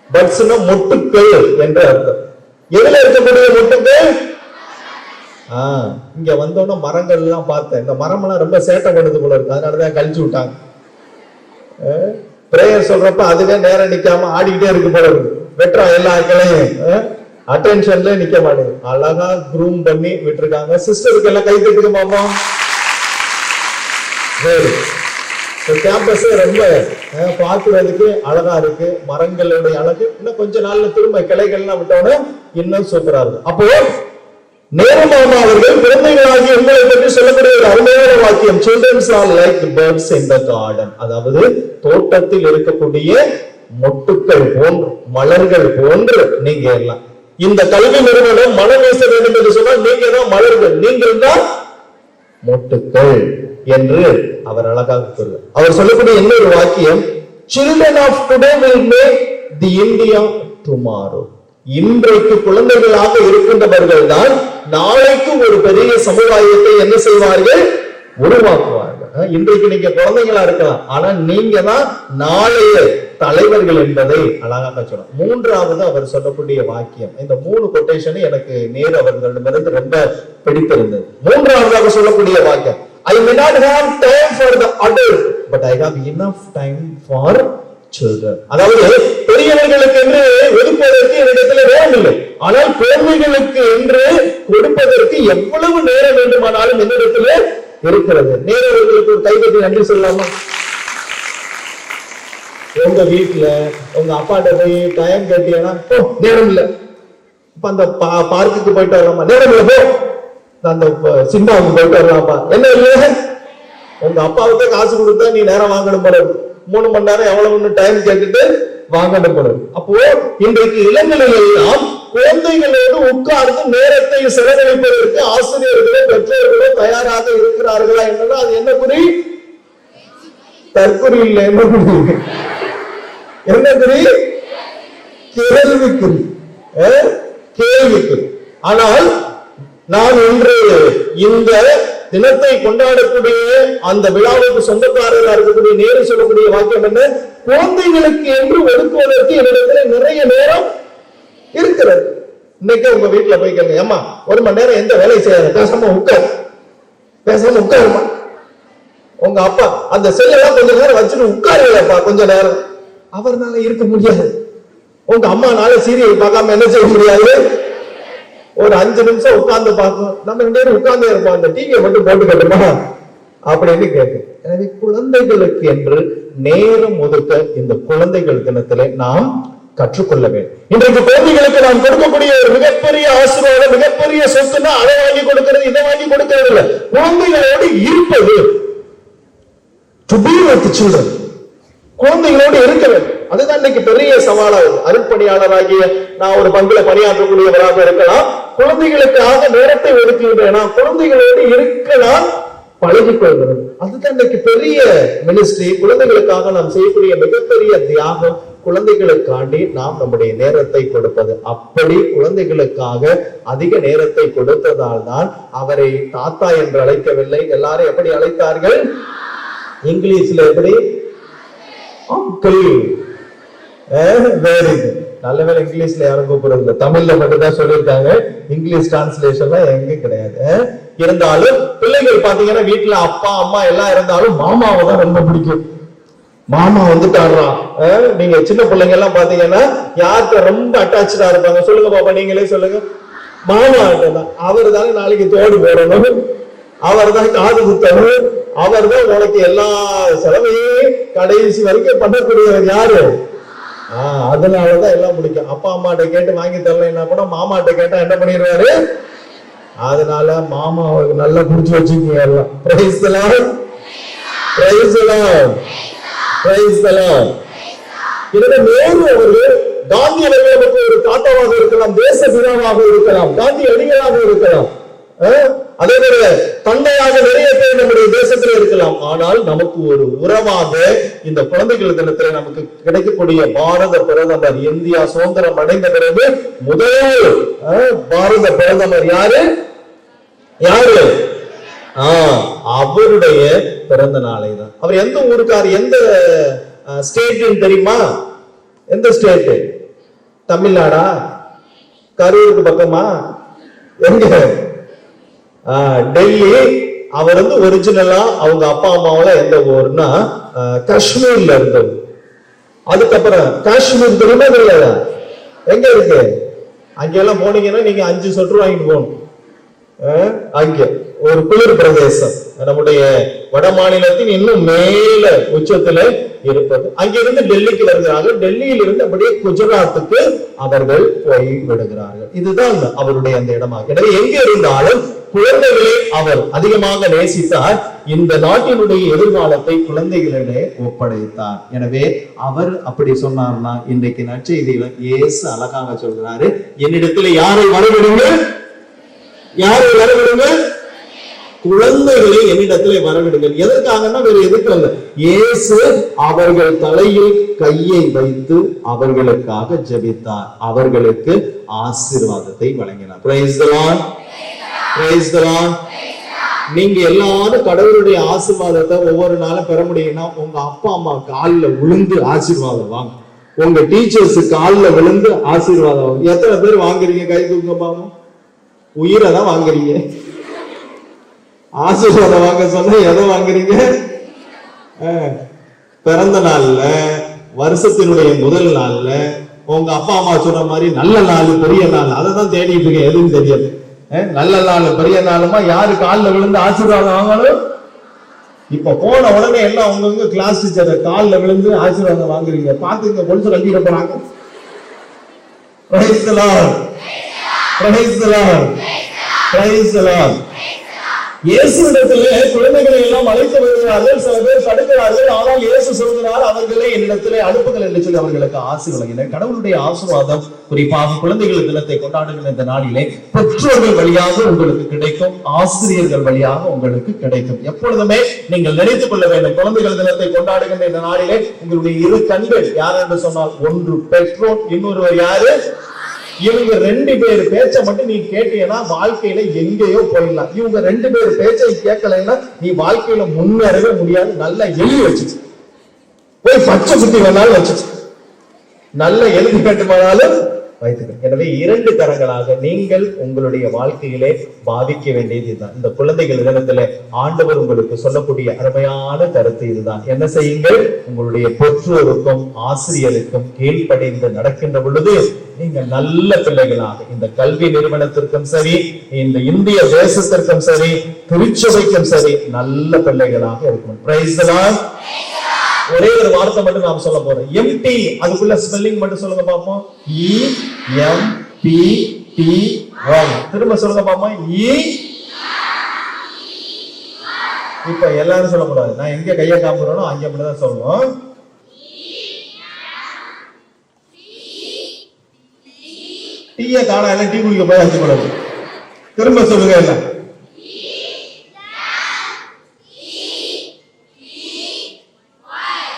பட்ஸ்னா மொட்டுக்கள் என்ற அர்த்தம். எதுல இருக்கக்கூடிய மொட்டுக்கள்? இங்க வந்தோன்னா மரங்கள் எல்லாம் பார்த்தேன். இந்த மரம் எல்லாம் ரொம்ப சேட்டை பண்ணது போல இருக்கு, அதனாலதான் கழிச்சு விட்டாங்க. பிரேயர் சொல்றப்ப அதுவே நேரம் நிக்காம ஆடிக்கிட்டே இருக்கு போல இருக்கு. வெட்டுறா எல்லா கிளையும், அட்டென்ஷன்ல நிக்க மாட்டேங்குது. அழகா க்ரூம் பண்ணி விட்டுருக்காங்க. சிஸ்டருக்கு எல்லாம் கை தட்டுக்கு மாமா. கேம்பஸ் ரொம்ப பாக்குறதுக்கு அழகா இருக்கு. மரங்களுடைய அழகு இன்னும் கொஞ்ச நாள்ல திரும்ப கிளைகள்லாம் விட்டோன்னு இன்னும் சூப்பரா இருக்கு. அப்போ நேரமாமா அவர்கள் குழந்தைகளாகி உங்களை பற்றி சொல்லக்கூடிய ஒரு அருமையான வாக்கியம், childrens are like the birds in the garden. அதாவது தோட்டத்தில் இருக்கக்கூடிய மொட்டுக்கள் போன்று, மலர்கள் போன்று நீங்க எல்லாம். இந்த கல்வி நிறுவனம் மனம் வீச வேண்டும் என்று சொன்னால் நீங்க தான் மலர்கள், நீங்கள் தான் மொட்டுக்கள் என்று அவர் அழகாக சொல்றார். அவர் சொல்லக்கூடிய இன்னொரு வாக்கியம், children of today will make the India tomorrow. இன்றைக்கு குழந்தைகளாக இருக்கின்றவர்கள் தான் நாளைக்கு ஒரு பெரிய சமுதாயத்தை என்ன செய்வார்கள், உருவாக்குவார்கள். இன்றைக்கு நீங்க குழந்தைகளா இருக்கலாம், ஆனா நீங்க தான் நாளைய தலைவர்கள் என்பதை அழகாக சொல்லலாம். மூன்றாவது அவர் சொல்லக்கூடிய வாக்கியம், இந்த 3 கொட்டேஷன் எனக்கு நேரு அவர்களிடமிருந்து ரொம்ப பிடித்திருந்தது. மூன்றாவதாக சொல்லக்கூடிய வாக்கியம், I may not have time for the adult, but I have enough time for children. அதாவது பெரியவர்களுக்கு என்று ஒதுக்குவதற்கு என்னிடத்துல நேரம் இல்லை, ஆனால் குழந்தைகளுக்கு என்று கொடுப்பதற்கு எவ்வளவு நேரம் வேண்டுமானாலும் என்னிடத்துல இருக்கிறது. நேரவர்களுக்கு ஒரு கைதட்டி நன்றி சொல்லலாமா? உங்க வீட்டுல உங்க அப்பாட்ட போய் டைம் கேட்டீங்கன்னா நேரம் இல்ல, இப்ப அந்த பார்க்குக்கு போயிட்டு வரலாமா, நேரம் இல்ல, போ அந்த சினிமாவுக்கு போயிட்டு வரலாமா, என்ன இல்ல, உங்க அப்பாவுக்கு காசு கொடுத்தா நீ நேரம் வாங்கணும் போல, 3 மணி நேரம் எவ்வளவுன்னு டைம் கேட்டுட்டு வாங்கணும் போல. அப்போ இன்றைக்கு இளநிலையில் எல்லாம் குழந்தைகளோடு உட்கார்ந்து நேரத்தை செலவழிப்பதற்கு ஆசிரியர்களோ பெற்றோர்களோ தயாராக இருக்கிறார்களா என்னன்னா அது என்ன குறி? தற்குறி இல்லை, என்ன குறி? என்ன குறி? கேள்விக்குறி, கேள்விக்குறி. ஆனால் நான் இன்று இந்த தினத்தை கொண்டாடக்கூடிய அந்த விழாவுக்கு சொந்தக்காரர்களாக இருக்கக்கூடிய நேரு சொல்லக்கூடிய வாக்கியம் என்ன? குழந்தைகளுக்கு என்று ஒதுக்குவதற்கு என்னிடத்தில் நிறைய நேரம் இருக்கிறது. இன்னைக்கு உங்க வீட்டுல போய் கேளுங்க, ஏமா 1 மணி நேரம் எந்த வேலையை செய்யாத, பேசாம உட்காருமா. உங்க அப்பா அந்த செல்லெல்லாம் கொஞ்ச நேரம் வச்சுட்டு உட்காருப்பா கொஞ்ச நேரம், அவர்னால இருக்க முடியாது. உங்க அம்மானால சீரியல் பார்க்காம என்ன செய்ய முடியாது, ஒரு 5 நிமிஷம் உட்கார்ந்து பார்க்கும். நம்ம 2 பேரும் உட்கார்ந்து இருப்போம், அந்த டிவியை மட்டும் போட்டு கட்டுமா அப்படின்னு கேட்கும். எனவே குழந்தைகளுக்கு என்று நேரம் ஒதுக்க இந்த குழந்தைகள் தினத்திலே நாம் கற்றுக்கொள்ள வேண்டும். இன்றைக்கு குழந்தைகளுக்கு நாம் கொடுக்கக்கூடிய ஒரு மிகப்பெரிய ஆசீர்வாதம், மிகப்பெரிய சொத்துனா அதை வாங்கி கொடுக்கிறது, இதை வாங்கி கொடுக்கிறது இல்லை, குழந்தைகளோடு இருப்பது. To be with children, குழந்தைகளோடு இருக்க வேண்டும். அதுதான் இன்னைக்கு பெரிய சவாலாகுது. அருட்பணியாளராகிய நான் ஒரு பங்குல பணியாற்றக்கூடியவராக இருக்கலாம், குழந்தைகளுக்காக நேரத்தை ஒதுக்குகின்றேன், குழந்தைகளோடு இருக்கலாம் பழகிக் கொள்கிறது. அதுதான் இன்னைக்கு பெரிய மினிஸ்ட்ரி. குழந்தைகளுக்காக நாம் செய்யக்கூடிய மிகப்பெரிய தியாகம் குழந்தைகளுக்காண்டி நாம் நம்முடைய நேரத்தை கொடுப்பது. அப்படி குழந்தைகளுக்காக அதிக நேரத்தை கொடுத்ததால் தான் அவரை தாத்தா என்று அழைக்கவில்லை. எல்லாரும் எப்படி அழைத்தார்கள்? இங்கிலீஷ்ல எப்படி? அங்கிள். Very good. நல்ல வேலை இங்கிலீஷ்ல யாரும் கூப்பிடுறது இல்லை, தமிழ்ல மட்டும் தான் சொல்லியிருக்காங்க, இங்கிலீஷ் டிரான்ஸ்லேஷன்லாம் எங்க கிடையாது. இருந்தாலும் பிள்ளைகள் பாத்தீங்கன்னா வீட்டுல அப்பா அம்மா எல்லாம் இருந்தாலும் மாமாவை தான் ரொம்ப பிடிக்கும். மாமா வந்துட்டாடுறான். நீங்க சின்ன பிள்ளைங்க எல்லாம் பாத்தீங்கன்னா யார்கிட்ட ரொம்ப அட்டாச்சா இருப்பாங்க? சொல்லுங்க பாப்பா, நீங்களே சொல்லுங்க. மாமா தான். அவரு தானே நாளைக்கு தோடு போடணும், அவர் தான் காது குத்தணும், அவர் தான் உனக்கு எல்லா செலவையும் கடைசி வரைக்கும் பண்ணக்கூடியவர் யாரு? அதனாலதான் எல்லாம் பிடிக்கும். அப்பா அம்மாட்ட கேட்டு வாங்கி தரலைன்னா கூட மாமாட்ட கேட்டா என்ன பண்ணிடுவாரு? அதனால மாமா அவருக்கு நல்லா பிடிச்சி வச்சுக்கீங்க எல்லாம். Price the Lord, praise the Lord, praise the Lord. எனவே நேரு அவர்கள் காந்தி அவர்களுக்கு ஒரு தாத்தாவாக இருக்கலாம், தேச பிதாவாக இருக்கலாம், காந்தி அடிகளாக இருக்கலாம், அதே போல தந்தையாக நிறைய பேர் நம்முடைய தேசத்துல இருக்கலாம். ஆனால் நமக்கு ஒரு உறவாக இந்த குழந்தைகள் தினத்துல நமக்கு கிடைக்கக்கூடிய பாரத பிரதமர், இந்தியா சுதந்திரம் அடைந்த பிறகு முதல் பாரத பிரதமர் யாரு? அவருடைய பிறந்த நாளை தான். அவர் எந்த ஊருக்கார், எந்த ஸ்டேட் தெரியுமா? எந்த ஸ்டேட்? தமிழ்நாடா? கரூருக்கு பக்கமா? எங்க? டெல்லி. அவர் ஒரிஜினலா அவங்க அப்பா அம்மாவில எந்த ஊர்னா காஷ்மீர்ல இருந்தது. அதுக்கப்புறம் காஷ்மீர் தெரியுமா தெரியாதா? எங்க இருக்கு? அங்கெல்லாம் போனீங்கன்னா நீங்க 5 சொட்டு வாங்கிட்டு போகணும். அங்க ஒரு குளிர் பிரதேசம், நம்முடைய வட மாநிலத்தின் இன்னும் மேல உச்சத்துல இருப்பது. அங்கிருந்து டெல்லிக்கு வருகிறார்கள், டெல்லியில் இருந்து அப்படியே குஜராத்துக்கு அவர்கள் போய் விடுகிறார்கள். இதுதான் அவருடைய அந்த இடமாக. எனவே எங்க இருந்தாலும் குழந்தைகளை அவர் அதிகமாக நேசித்தார். இந்த நாட்டினுடைய எதிர்காலத்தை குழந்தைகளிடையே ஒப்படைத்தார். எனவே அவர் அப்படி சொன்னார்னா, இன்றைக்கு நற்செய்தியில இயேசு அழகாக சொல்கிறாரு, என்னிடத்துல யாரை வரவிடுங்க, யாரை வரவிடுங்க, குழந்தைகளை என்னிடத்திலே வரவிடுங்கள். எதற்காகனா வேற எதுக்கு அல்ல, இயேசு அவர்கள் தலையில் கையை வைத்து அவர்களுக்காக ஜெபித்தார், அவர்களுக்கு ஆசீர்வாதத்தை வழங்கினார். Price the Lord, praise the Lord. நீங்க எல்லாரும் கடவுளுடைய ஆசீர்வாதத்தை ஒவ்வொரு நாளும் பெற முடியும்னா, உங்க அப்பா அம்மா காலில் விழுந்து ஆசீர்வாதம் வாங்க, உங்க டீச்சர்ஸ் காலில் விழுந்து ஆசீர்வாதம் வாங்க. எத்தனை பேர் வாங்குறீங்க? கை தூங்க பாவம். உயிரை தான் வாங்குறீங்க. ஆசீர்வாதம் வாங்க சொன்னா எதை வாங்குறீங்க? பிறந்த நாள்ல, வருஷத்தினுடைய முதல் நாள்ல உங்க அப்பா அம்மா சொன்ன மாதிரி நல்ல நாள், பெரிய நாள், அதை தான் தேடிட்டு இருக்கேன். எதுவும் தெரியாது. நல்ல நாள், பெரிய நாளுமா யாரு காலில் விழுந்து ஆசீர்வாதம் வாங்கணும்? இப்ப போன உடனே எல்லாம் உங்க கிளாஸ் டீச்சர் காலில் விழுந்து ஆசீர்வாதம் வாங்குறீங்க. பாத்துங்க, பொலிசு கட்டிட போறாங்க. Praise the Lord, praise the Lord, praise the Lord. இயேசுவிடத்திலே குழந்தைகளை எல்லாம் அழைத்து வருகிறார்கள், சில பேர் தடுக்கிறார்கள். ஆனால் இயேசு சொல்கிறார், அவர்களை என்னிடத்திலே அனுப்புகள் என்று சொல்லி அவர்களுக்கு ஆசை வழங்கினார். கடவுளுடைய ஆசீர்வாதம் குறிப்பாக குழந்தைகள் தினத்தை கொண்டாடுகிற இந்த நாளிலே பெற்றோர்கள் வழியாக உங்களுக்கு கிடைக்கும், ஆசிரியர்கள் வழியாக உங்களுக்கு கிடைக்கும். எப்பொழுதுமே நீங்கள் நினைத்துக் கொள்ள வேண்டும், குழந்தைகள் தினத்தை கொண்டாடுகின்ற இந்த நாளிலே உங்களுடைய இரு கண்கள் யார் என்று சொன்னால், ஒன்று பெற்றோர், இன்னொருவர் யாரு? இவங்க ரெண்டு பேர் பேச்சை மட்டும் நீ கேட்டீங்கன்னா வாழ்க்கையில எங்கேயோ போயிடலாம். இவங்க ரெண்டு பேர் பேச்சை கேட்கலைன்னா நீ வாழ்க்கையில முன்னேறவே முடியாது. நல்ல எழுதி வச்சுச்சு, போய் பச்சை குத்தி வேணாலும் வச்சுச்சு, நல்ல எழுதி கேட்டுமானாலும் வைத்துக்க. எனவே இரண்டு கரங்களாக நீங்கள் உங்களுடைய வாழ்க்கையிலே பாதிக்க வேண்டியது இதுதான். இந்த குழந்தைகள் தினத்திலே ஆண்டவர் உங்களுக்கு சொல்லக்கூடிய அருமையான கருத்து இதுதான். என்ன செய்யுங்கள்? உங்களுடைய பெற்றோருக்கும் ஆசிரியருக்கும் கீழ்ப்படிந்து நடக்கின்ற பொழுது நீங்கள் நல்ல பிள்ளைகளாக இந்த கல்வி நிறுவனத்திற்கும் சரி, இந்த இந்திய தேசத்திற்கும் சரி, திருச்சபைக்கும் சரி நல்ல பிள்ளைகளாக இருக்கும். Price the Lord. ஒரே ஒரு வார்த்தை மட்டும் நாம் சொல்ல போறோம், எம்டி. அதுக்குள்ள ஸ்பெல்லிங் மட்டும் சொல்லுங்க பாப்போம். EMPTY. திரும்ப சொல்லுங்க பாப்போம். இப்ப எல்லாரும் சொல்ல கூடாது, நான் எங்க கையை காம்புறோனோ அங்க மட்டும் தான் சொல்லணும். டீயை காணா, எல்லாம் டீ குடிக்க போய் அஞ்சு கூடாது. திரும்ப சொல்லுங்க எல்லாம்.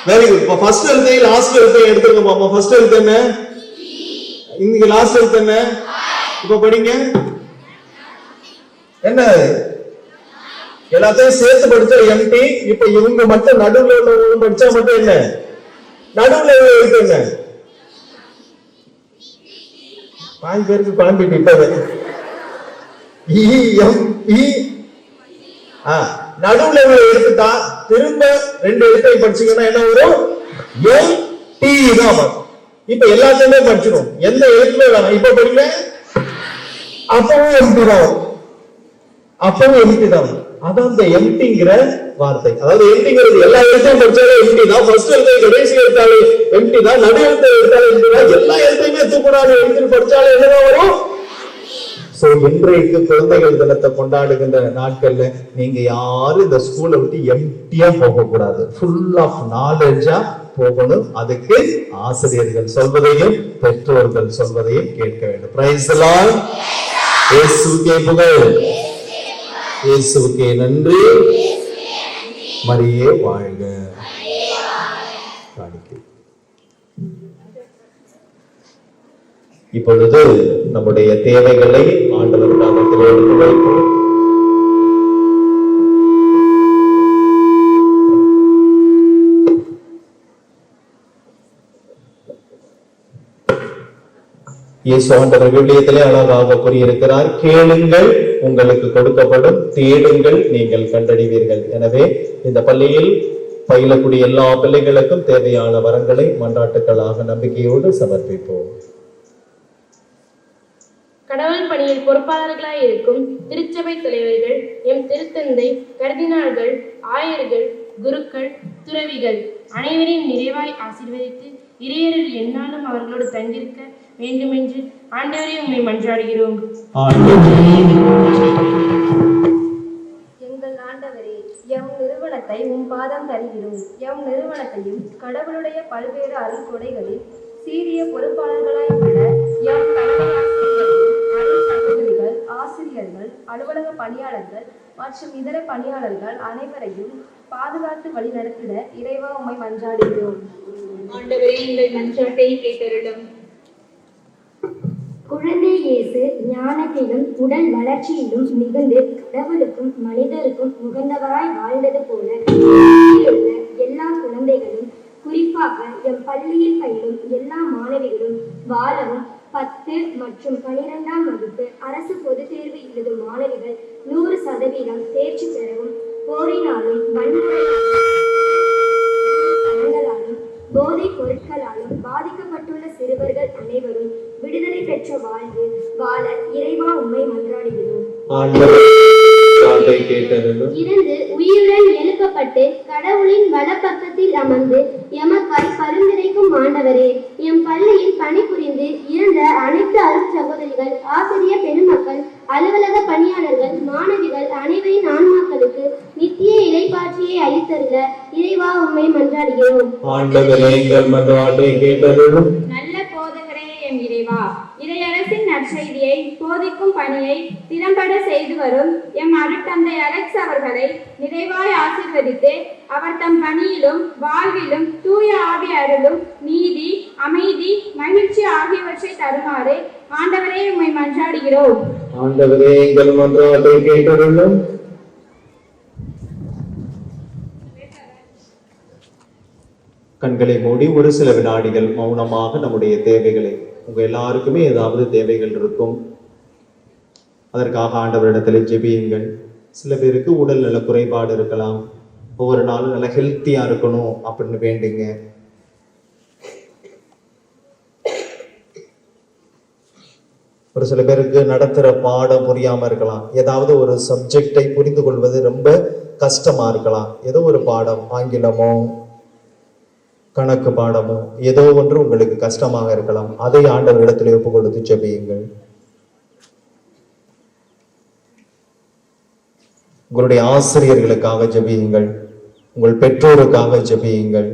Very good. ஃபர்ஸ்ட் எழுத்தையும் லாஸ்ட் எழுத்தையும் எடுத்துருங்க பாப்பா. ஃபர்ஸ்ட் எழுத்து என்ன? இங்க லாஸ்ட் எழுத்து என்ன? இப்ப படிங்க. என்ன? எல்லாத்தையும் சேர்த்து படிச்சா எம்டி. இப்ப இவங்க மட்டும் நடுவுல உள்ளவங்க படிச்சா மட்டும் என்ன? நடுவுல எழுத்து என்ன? பாதி பேருக்கு குழம்பிட்டு இப்பவே. EMP. நடுவுல எடுத்துட்டா திரும்ப ரெண்டு எழுத்தை படிச்சீங்கன்னா என்ன வரும்? MT தான் வரும். இப்ப எல்லாத்தையுமே படிச்சிடும், எந்த எழுத்துமே வேணாம். இப்ப படிங்க, அப்பவும் எம்டி தான் வரும், அப்பவும் எம்டி தான் வரும். அதான் இந்த எம்டிங்கிற வார்த்தை. அதாவது எம்டிங்கிறது எல்லா எழுத்தையும் படிச்சாலும் எம்டி தான். ஃபர்ஸ்ட் எழுத்தை கடைசி எழுத்தாலும் எம்டி தான், நடு எழுத்தை எடுத்தாலும் எம்டி தான். எல்லா எழுத்தையுமே தூக்குறாங்க எழுத்து படிச்சாலும் என்னதான் வரும்? இன்றைக்கு குழந்தைகள் தினத்தை கொண்டாடுகின்ற நாட்கள்ல நீங்க யாரும் இந்த ஸ்கூலை விட்டு எம்டியா போக கூடாது, ஃபுல் ஆஃப் நாலேஜா போகணும். அதுக்கு ஆசிரியர்கள் சொல்வதையும் பெற்றோர்கள் சொல்வதையும் கேட்க வேண்டும். Price the Lord. இயேசுவுக்கே புகழ், இயேசுவுக்கே நன்றி, மரியே வாழ்க. இப்பொழுது நம்முடைய தேவைகளை ஆண்டவர் நாமத்தில் எடுத்து வைப்போம். இயேசு ஆண்டவர் விவிலியத்திலே அழகாக கூறியிருக்கிறார், கேளுங்கள் உங்களுக்கு கொடுக்கப்படும், தேடுங்கள் நீங்கள் கண்டடைவீர்கள். எனவே இந்த பள்ளியில் பயிலக்கூடிய எல்லா பிள்ளைகளுக்கும் தேவையான வரங்களை மன்றாட்டுக்களாக நம்பிக்கையோடு சமர்ப்பிப்போம். கடவுள் பணியில் பொறுப்பாளர்களாய் இருக்கும் திருச்சபை தலைவர்கள், எம் திருத்தந்தை, கர்தினால்கள், ஆயர்கள், குருக்கள், துறவிகள் அனைவரையும் நிறைவாய் ஆசீர்வதித்து இறையரில் எந்நாளும் அவர்களோடு தங்கியிருக்க வேண்டுமென்று ஆண்டவரே உம்மை மன்றாடுகிறோம். எங்கள் ஆண்டவரே, எம் நிறுவனத்தை உம் பாதம் தருகிறோம். எம் நிறுவனத்தையும் கடவுளுடைய பல்வேறு அருள்கொடைகளில் சீரிய பொறுப்பாளர்களாய் உள்ள எம் தலைமை சகோதரிகள், ஆசிரியர்கள், அலுவலக பணியாளர்கள் மற்றும் இதர பணியாளர்கள் அனைவரையும் பாதுகாத்து வழி நடத்திட இறைவா உம்மை மன்றாடுகிறோம். ஆண்டவரே, எங்கள் மன்றாட்டை கேட்டருளும். குழந்தை இயேசு ஞானத்திலும் உடல் வளர்ச்சியிலும் மிகுந்து கடவுளுக்கும் மனிதருக்கும் உகந்தவராய் வாழ்ந்தது போல உள்ள எல்லா குழந்தைகளும், குறிப்பாக எம் பள்ளியில் பயிலும் எல்லா மாணவிகளும் வாழவும் 10 மற்றும் 12ஆம் வகுப்பு அரசு பொதுத் தேர்வு எழுதும் மாணவிகள் 100% தேர்ச்சி பெறவும், போரினாலும் வன்முறையாலும் போதைப் பொருட்களாலும் பாதிக்கப்பட்டுள்ள சிறுவர்கள் அனைவரும் விடுதலை பெற்ற வாழ்வு வாழ இறைவா உம்மை மன்றாடுகிறோம். இருந்து உயிருடன் எழுப்பப்பட்டு கடவுளின் வலப்பக்கத்தில் அமர்ந்து எமக்காய் பரிந்துரைக்கும் ஆண்டவரே, எம் பள்ளியில் பணிபுரிந்து இறந்த அனைத்து அருட்சகோதரிகள், ஆசிரிய பெருமக்கள், அலுவலக பணியாளர்கள், மாணவிகள் அனைவரின் ஆன்மாக்களுக்கு நித்திய இளைப்பாற்றியை அளித்தருள இறைவா உம்மை மன்றாடுகிறோம். நல்ல போதகரே எம் இறைவா, இறையரசின் நற்செய்தியை போதிக்கும் பணியை திறம்பட செய்து வரும் எம் அருட்தந்தை அலெக்ஸ் அவர்களை நிறைவாய் ஆசீர்வதித்து அவர் தம் பணியிலும் வாழ்விலும் தூய ஆவி அருளும், நீதி, அமைதி, மகிழ்ச்சி ஆகியவற்றை தருமாறு ஆண்டவரே உம்மை மன்றாடுகிறோம். ஆண்டவரே, எங்கள் மன்றாட்டை கேட்டருளும். கண்களை மூடி ஒரு சில வினாடிகள் மௌனமாக நம்முடைய தேவைகளை, உங்க எல்லாருக்குமே ஏதாவது தேவைகள் இருக்கும், அதற்காக ஆண்டவரிடத்தில் ஜெபியுங்கள். சில பேருக்கு உடல் நல குறைபாடு இருக்கலாம், ஒவ்வொரு நாளும் நல்லா ஹெல்த்தியா இருக்கணும் அப்படின்னு வேண்டுங்க. ஒரு சில பேருக்கு நடத்துற பாடம் புரியாம இருக்கலாம், ஏதாவது ஒரு சப்ஜெக்டை புரிந்து கொள்வது ரொம்ப கஷ்டமா இருக்கலாம். ஏதோ ஒரு பாடம், ஆங்கிலமோ கணக்கு பாடமோ ஏதோ ஒன்று உங்களுக்கு கஷ்டமாக இருக்கலாம். அதை ஆண்டவரிடத்தில் ஒப்பு கொடுத்து ஜெபியுங்கள். உங்களுடைய ஆசிரியர்களுக்காக ஜெபியுங்கள், உங்கள் பெற்றோருக்காக ஜெபியுங்கள்.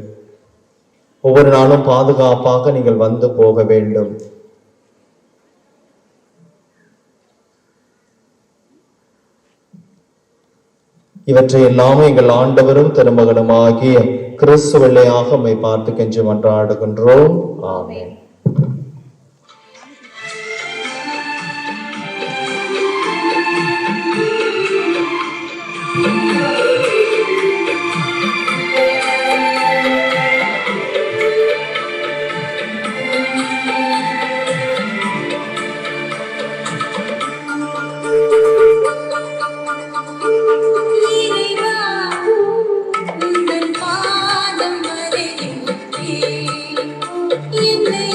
ஒவ்வொரு நாளும் பாதுகாப்பாக நீங்கள் வந்து போக வேண்டும். இவற்றை எல்லாமே எங்கள் ஆண்டவரும் திருமகனுமாகிய கிறிஸ்து வெள்ளையாக நம்மை பார்த்து கெஞ்சி மன்றாடுகின்றோம். ஆமென். என்னை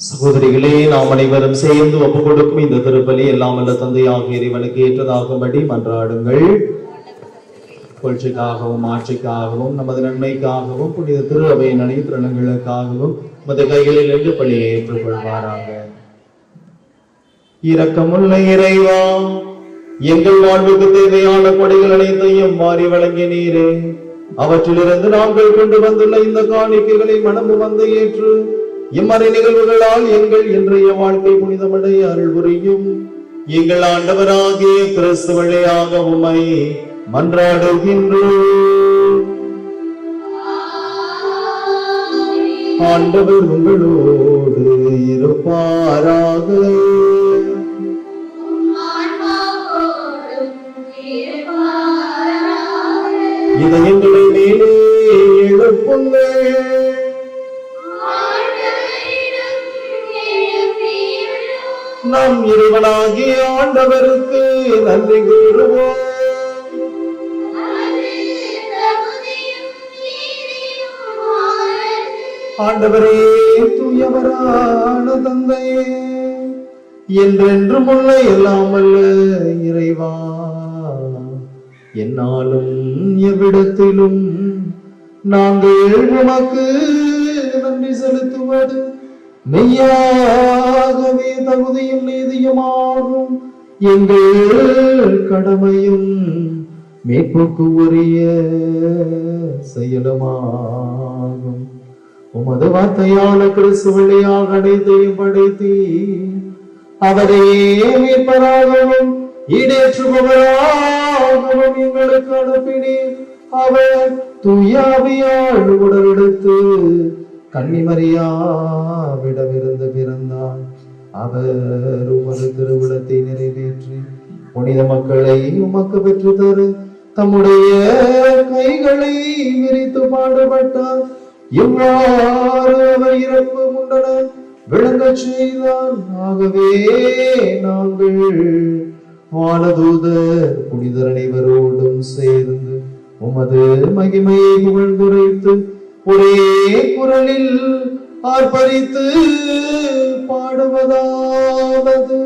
சகோதரிகளே, நாம் அனைவரும் சேர்ந்து ஒப்பு கொடுக்கும் இந்த திருப்பலி எல்லாம் வல்ல தந்தையாகிய இறைவனுக்கு ஏற்றதாகும்படி மன்றாடுங்கள். புகழ்ச்சிக்காகவும் ஆட்சிக்காகவும் நமது நன்மைக்காகவும் புனித திரு அவையின் அனைத்து நலன்களுக்காகவும் மது கைகளில் இருந்து பலியை ஏற்றுக்கொள்வாராக. இரக்கமுள்ள இறைவா, எங்கள் வாழ்வுக்கு தேவையான கொடைகள் அனைத்தையும் மாறி வழங்கினீரே. அவற்றிலிருந்து நாங்கள் கொண்டு வந்துள்ள இந்த காணிக்கைகளை மனமு வந்து ஏற்று இம்மறை நிகழ்வுகளால் எங்கள் இன்றைய வாழ்க்கை புனிதமடைய அருள் புரியும். எங்கள் ஆண்டவராகிய கிறிஸ்து வழியாக உம்மை மன்றாடுகின்றோம். ஆண்டவர் உங்களோடு இருப்பாராக. இதயங்களை மேலே எழுப்புங்கள். நம் இறைவனாகிய ஆண்டவருக்கு நன்றி கூறுவோம். ஆண்டவரே, தூயவரான தந்தையே, என்றென்றும் உள்ள எல்லாம் அல்ல இறைவா, என்னாலும் எவ்விடத்திலும் நாங்கள் உமக்கு நன்றி செலுத்துவது மெய்யாகவே தகுதியும் நீதியுமாகும். எங்கள் கடமையும் மீட்புக்கு உரிய செயலுமாகும். உமது வார்த்தையான கிறிஸ்து வழியாக அனைத்தையும் படைத்தி அவரே மீட்பராகவும் ஈடேற்றுபவராகவும் எங்களுக்கு அனுப்பினீர். அவர் தூயாவியால் உடலெடுத்து கன்னிமரியாவிடமிருந்து பிறந்தார். அவர் உமது திருவிழத்தை நிறைவேற்றி புனித மக்களை உமக்கு பெற்று தரு தம்முடைய கைகளை விரித்து பாடுபட்டார். இவ்வாறு அவர் இறப்பு முண்டன விளங்க செய்தார். ஆகவே நாங்கள் வானதூதர் புனிதர் அனைவரோடும் சேர்ந்து உமது மகிமையை புகழ்ந்துரைத்து ஒரே குரலில் ஆர்ப்பரித்து பாடுவதாவது: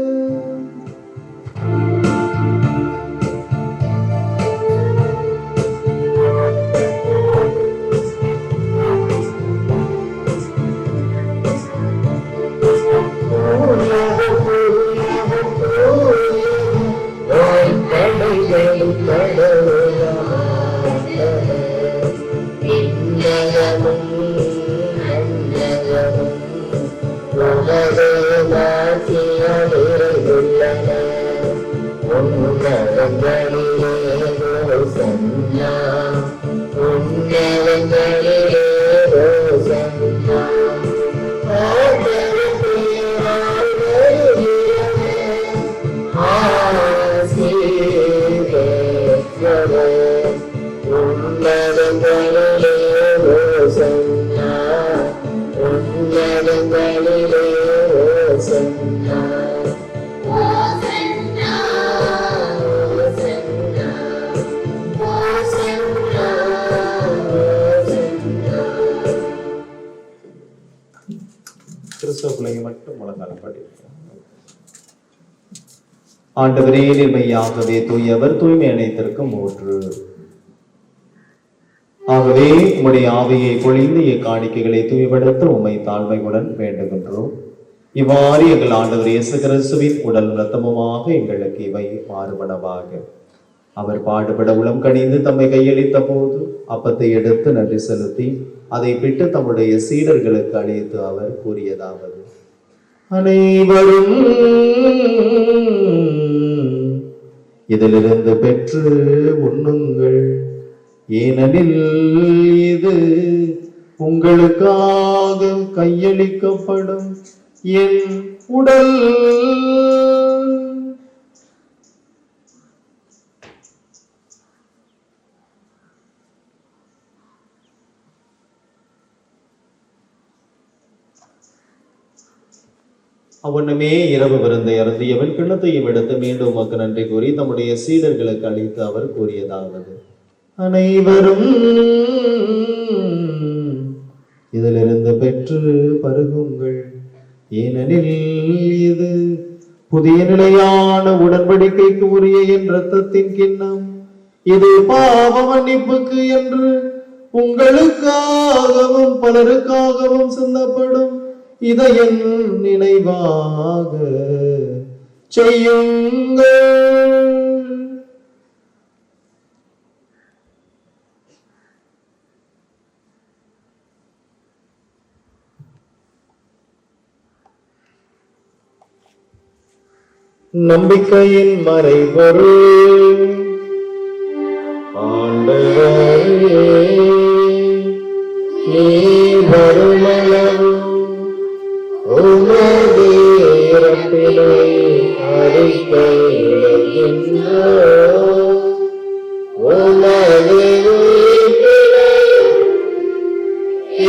உமது வாசியடிரை ஆண்டவரே மெய்யாகவே தூயவர், தூய்மை அனைத்திற்கும் ஊற்று. ஆகவே உம்முடைய ஆவியை பொழிந்து இக்காணிக்கைகளை தூய்மைப்படுத்த உம்மை தாழ்மையுடன் வேண்டுகின்றோம். இவ்வாறு எங்கள் ஆண்டவர் இயேசு கிறிஸ்துவின் உடல் இரத்தமுமாக எங்களுக்கு இவை மாறுபடவாக. அவர் பாடுபட உளம் கனிந்து தம்மை கையளித்த போது அப்பத்தை எடுத்து நன்றி செலுத்தி அதை பிட்டு தம்முடைய சீடர்களுக்கு அளித்து அவர் கூறியதாவது: அனைவரும் இதிலிருந்து பெற்று உண்ணுங்கள், ஏனெனில் இது உங்களுக்காக கையளிக்கப்படும் என் உடல். அவனுமே இரவு விருந்தை அருந்தியவன் கிண்ணத்தையும் எடுத்து மீண்டும் உமக்கு நன்றி கூறி தம்முடைய சீடர்களுக்கு அளித்து அவர் கூறியதாவது: அனைவரும் இதிலிருந்து பெற்று பருகுங்கள், ஏனெனில் இது புதிய நிலையான உடன்படிக்கைக்கு உரிய என் இரத்தத்தின் கிண்ணம். இது பாவ மன்னிப்புக்கு என்று உங்களுக்காகவும் பலருக்காகவும் சிந்தப்படும். இதை என் நினைவாக செய்யுங்கள். நம்பிக்கையின் மறைபொருள் ஆண்டவரே, நீ வருமளவு உமது இறப்பினை அறிக்கையிடுகின்றோம், உமது உயிர்ப்பினை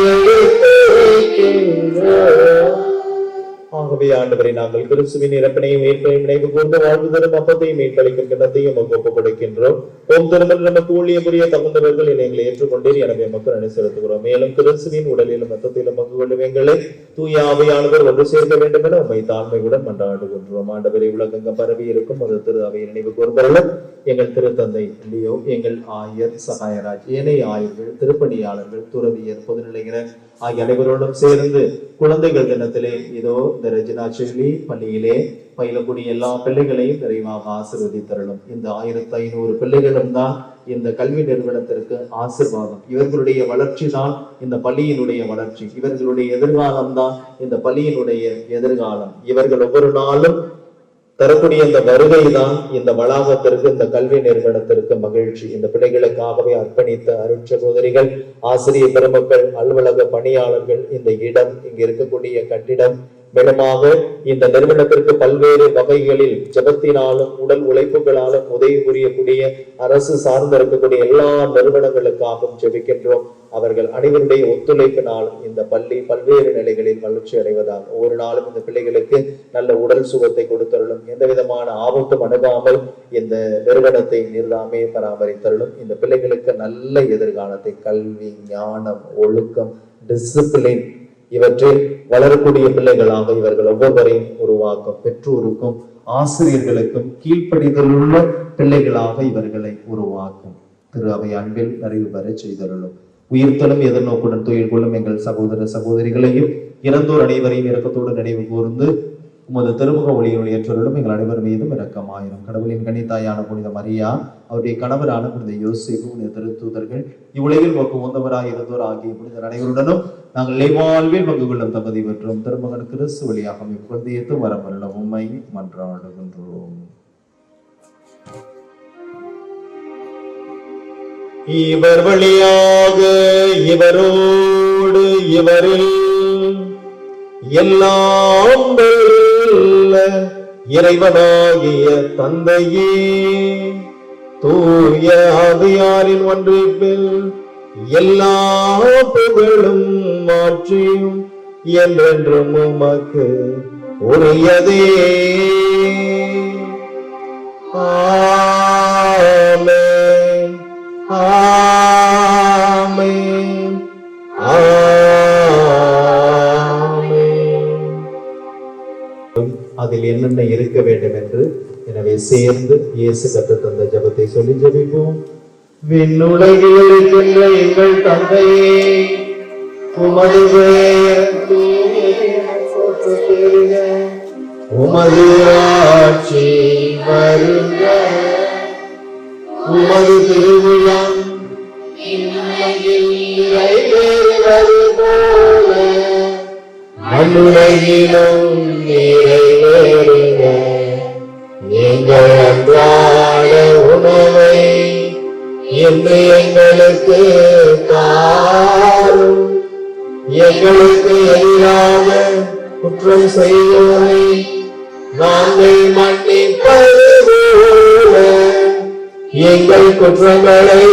எடுத்துரைக்கின்றோம். ஆகவே ஆண்டவரை நாங்கள் கிறிஸ்துவின் இறப்பினையும் மீட்பையும் நினைவு கூர்ந்து வாழ்வு தரும் அப்பத்தையும் மீட்பளிக்கும் கிண்ணத்தையும் ஒப்பு கொடுக்கின்றோம். ஓம் திருமணம் நமக்கு ஊழிய புரிய தகுந்தவர்கள் எங்களை ஏற்றுக்கொண்டீர், எனவே மக்கள் நன்றி செலுத்துகிறோம். மேலும் கிறிஸ்துவின் உடலிலும் மொத்தத்திலும் பங்கு கொள்ளும் எங்களை தூய ஆவியானவர் ஒன்று சேர்க்க வேண்டும் என உண்மை தாழ்மையுடன் மன்றாடுகின்றோம். ஆண்டவரை உலகெங்கும் பரவி இருக்கும் ஒரு திரு அவையை நினைவு கூர்ந்தவர்களும் எங்கள் திருத்தந்தை லியோ, எங்கள் ஆயர் சகாயராஜ், ஏனைய ஆயர்கள், திருப்பணியாளர்கள், துறவியர், பொதுநிலையினர் ஆகிய அனைவரோடும் சேர்ந்து குழந்தைகள் தினத்திலே இதோ இந்த ரெஜினா செல்லி பள்ளியிலே பயிலக்கூடிய எல்லா பிள்ளைகளையும் நிறைவாக ஆசீர்வதித்தருளும். இந்த 1500 பிள்ளைகளும் தான் இந்த கல்வி நிறுவனத்திற்கு ஆசீர்வாதம். இவர்களுடைய வளர்ச்சி தான் இந்த பள்ளியினுடைய வளர்ச்சி. இவர்களுடைய எதிர்காலம் தான் இந்த பள்ளியினுடைய எதிர்காலம். இவர்கள் ஒவ்வொரு நாளும் தரக்கூடிய இந்த வருகை தான் இந்த வளாகத்திற்கு, இந்த கல்வி நிறுவனத்திற்கு மகிழ்ச்சி. இந்த பிள்ளைகளுக்காகவே அர்ப்பணித்த அருட்சகோதரிகள், ஆசிரியர் பெருமக்கள், அலுவலக பணியாளர்கள், இந்த இடம், இங்க இருக்கக்கூடிய கட்டிடம், மேலுமாக இந்த நிறுவனத்திற்கு பல்வேறு வகைகளில் ஜபத்தினாலும் உடல் உழைப்புகளாலும் உதவி புரியக்கூடிய அரசு சார்ந்து இருக்கக்கூடிய எல்லா நிறுவனங்களுக்காகவும் ஜெபிக்கின்றோம். அவர்கள் அனைவருடைய ஒத்துழைப்பினாலும் இந்த பள்ளி பல்வேறு நிலைகளில் வளர்ச்சி அடைவதால் ஒவ்வொரு நாளும் இந்த பிள்ளைகளுக்கு நல்ல உடல் சுகத்தை கொடுத்தருளும். எந்த விதமான ஆபத்தும் அணுகாமல் இந்த நிறுவனத்தை நிர்வாகமே பராமரித்தருளும். இந்த பிள்ளைகளுக்கு நல்ல எதிர்காலத்தை, கல்வி, ஞானம், ஒழுக்கம், டிசிப்ளின் இவற்றில் வளரக்கூடிய பிள்ளைகளாக இவர்கள் ஒவ்வொருவரையும் உருவாக்கும். பெற்றோருக்கும் ஆசிரியர்களுக்கும் கீழ்ப்படிதலுள்ள பிள்ளைகளாக இவர்களை உருவாக்கும். திரு அவை அன்பில் நிறைவு பெற செய்தருளும். உயிர்த்தலும் எதிர்நோக்குடன் துயில் கொள்ளும் எங்கள் சகோதர சகோதரிகளையும் இறந்தோர் அனைவரையும் இரக்கத்தோடு நினைவு கூர்ந்து உமது திருமுக ஒளியில் ஏற்றருளும். எங்கள் அனைவர் மீதும் இரக்கமாயிரும். கடவுளின் கன்னித்தாயான புனித மரியா, அவருடைய கணவரான புனித யோசேப்பு, புனித திருத்தூதர்கள், இவ்வுலகில் நோக்கு உந்தவராக இருந்தோர் ஆகிய புனிதர் அனைவருடனும் நாங்கள் இலைவாழ்வில் பங்கு கொள்ளும் தகுதி பெற்றோம். திருமகன் கிறிஸ்து வழியாக குழந்தையத்து வரமருள உம்மை மன்றாடுகின்றோம். இவர் வழியாக இவரோடு இவரில் எல்லாம் இறைவனாகிய தந்தையே, தூய ஆவியாரின் ஒன்றிப்பில் எல்லா புகழும் மாற்றியும் என்றென்றும் உமக்கு உரியதே. ஆமென், ஆமென், ஆமென். அதில் என்னென்ன இருக்க வேண்டும் என்று எனவே எனவே சேர்ந்து இயேசு கற்றுத் தந்த ஜெபத்தை சொல்லி ஜெபிப்போம். விண்ணுலகில் இருக்கின்ற எங்கள் தந்தையே, உமது பெயர் தூயது எனப் போற்றப் பெறுக. உமது ஆட்சி வருக. உமது திருவுளம் விண்ணுலகில் நிறைவேறுவது போல மண்ணுலகிலும் நிறைவேறுக. எங்கள் அன்றாட உணவை இன்று எங்களுக்கு தாரும். எங்களுக்கு எதிராக குற்றம் செய்வோரை நாங்கள் மன்னிப்பது போல எங்கள் குற்றங்களை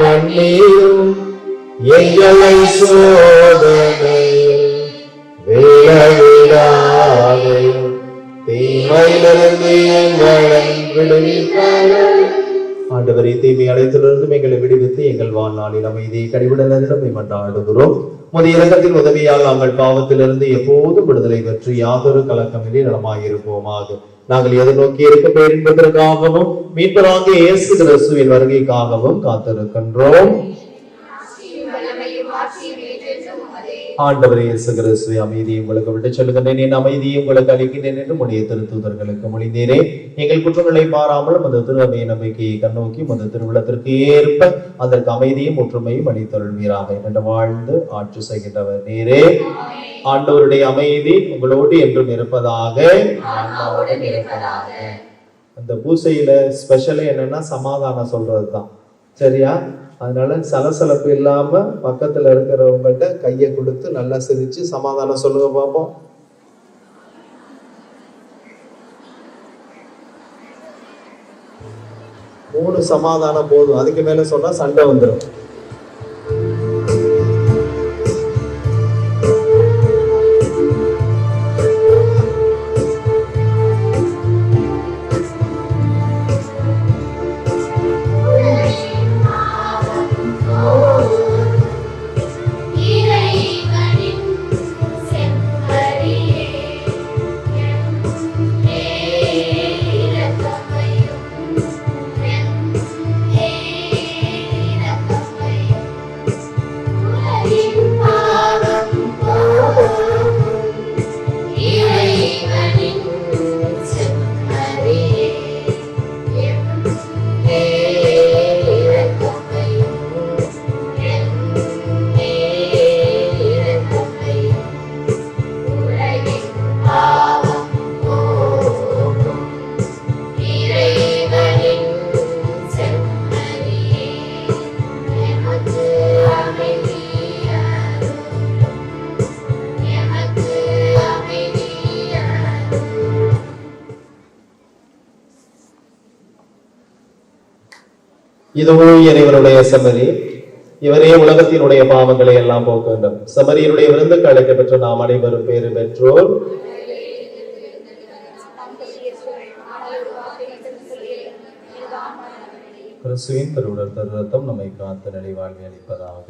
மன்னியும். எங்களை சோதனையில் விழவிடாதையும் தீமையிலிருந்து எங்களை விடுவித்தார்கள். ஆண்டவரே, தீமை அழைத்திலிருந்து எங்களை விடுவித்து எங்கள் வாழ்நாளில் அமைதியை கனிவுடனிடம் மன்றாடுகிறோம். முதிய இரக்கத்தின் உதவியால் நாங்கள் பாவத்திலிருந்து எப்போதும் விடுதலை பெற்று யாதொரு கலக்கமின்றி நலமாயிருப்போமாக. நாங்கள் எதிர்நோக்கி இருக்க பேரின்பதற்காகவும் மீட்பராகிய இயேசு கிறிஸ்துவின் வருகைக்காகவும் காத்திருக்கின்றோம். ஆண்டவர் இயேசு கிறிஸ்துவை அமைதியை உங்களுக்கு விட்டு சொல்லுகின்றேன், என் அமைதியை உங்களுக்கு அளிக்கின்றேன் என்று உடைய திருத்தூதர்களுக்கு மொழிந்தேனே. எங்கள் குற்றங்களை மாறாமலும் அந்த திருவை நம்பிக்கையை கண்ணோக்கி அந்த திருவிழத்திற்கு ஏற்ப அதற்கு அமைதியும் ஒற்றுமையும் அளித்தருள்வீராக என்று வாழ்ந்து ஆட்சி செய்கின்றவர் நீரே. ஆண்டவருடைய அமைதி உங்களோடு என்றும் இருப்பதாக. அந்த பூசையில ஸ்பெஷலா என்னன்னா சமாதானம் சொல்றதுதான், சரியா? அதனால சலசலப்பு இல்லாம பக்கத்துல இருக்கிறவங்கள்ட்ட கையை கொடுத்து நல்லா சிரிச்சு சமாதானம் சொல்லுங்க பாப்போம். மூணு சமாதானம் போதும், அதுக்கு மேல சொன்னா சண்டை வந்துடும். இதுவோ இறைவனுடைய செம்மறி, இவரே உலகத்தினுடைய பாவங்களை எல்லாம் போக்குகின்றார். செம்மறியினுடைய விருந்துக்கு அழைக்கப்பெற்ற நாம் அனைவரும் பேறு பெற்றோர். கிறிஸ்துவின் திருவுடல் திரு ரத்தம் நம்மை காத்து நிலை வாழ்வை அளிப்பதாக.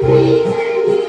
Amen.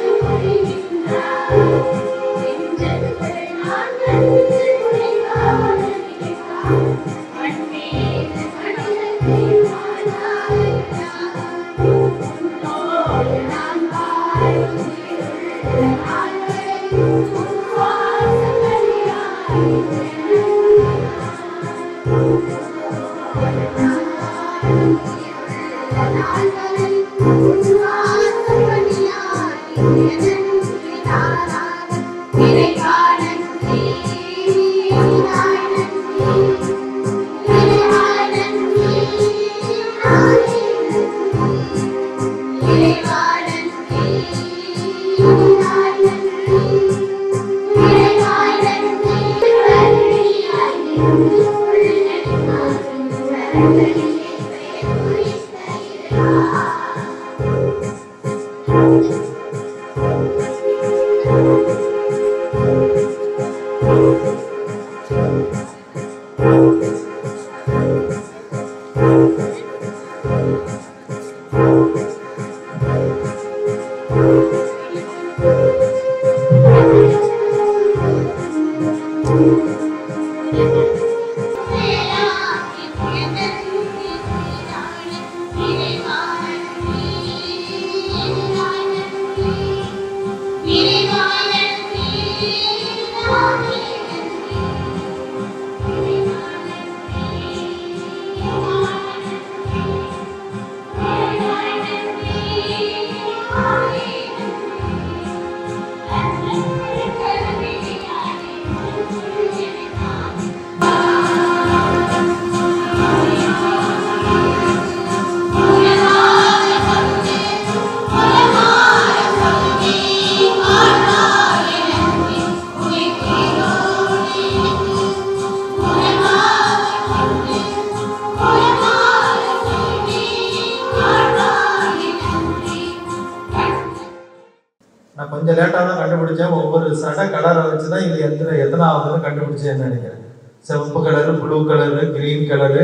நான் கொஞ்சம் லேட்டாக தான் கண்டுபிடிச்சேன். ஒவ்வொரு சடை கலரை வச்சு தான் இது எத்தனாவதுன்னு கண்டுபிடிச்சேன்னு நினைக்கிறேன். சிவப்பு colour, blue colour, green colour,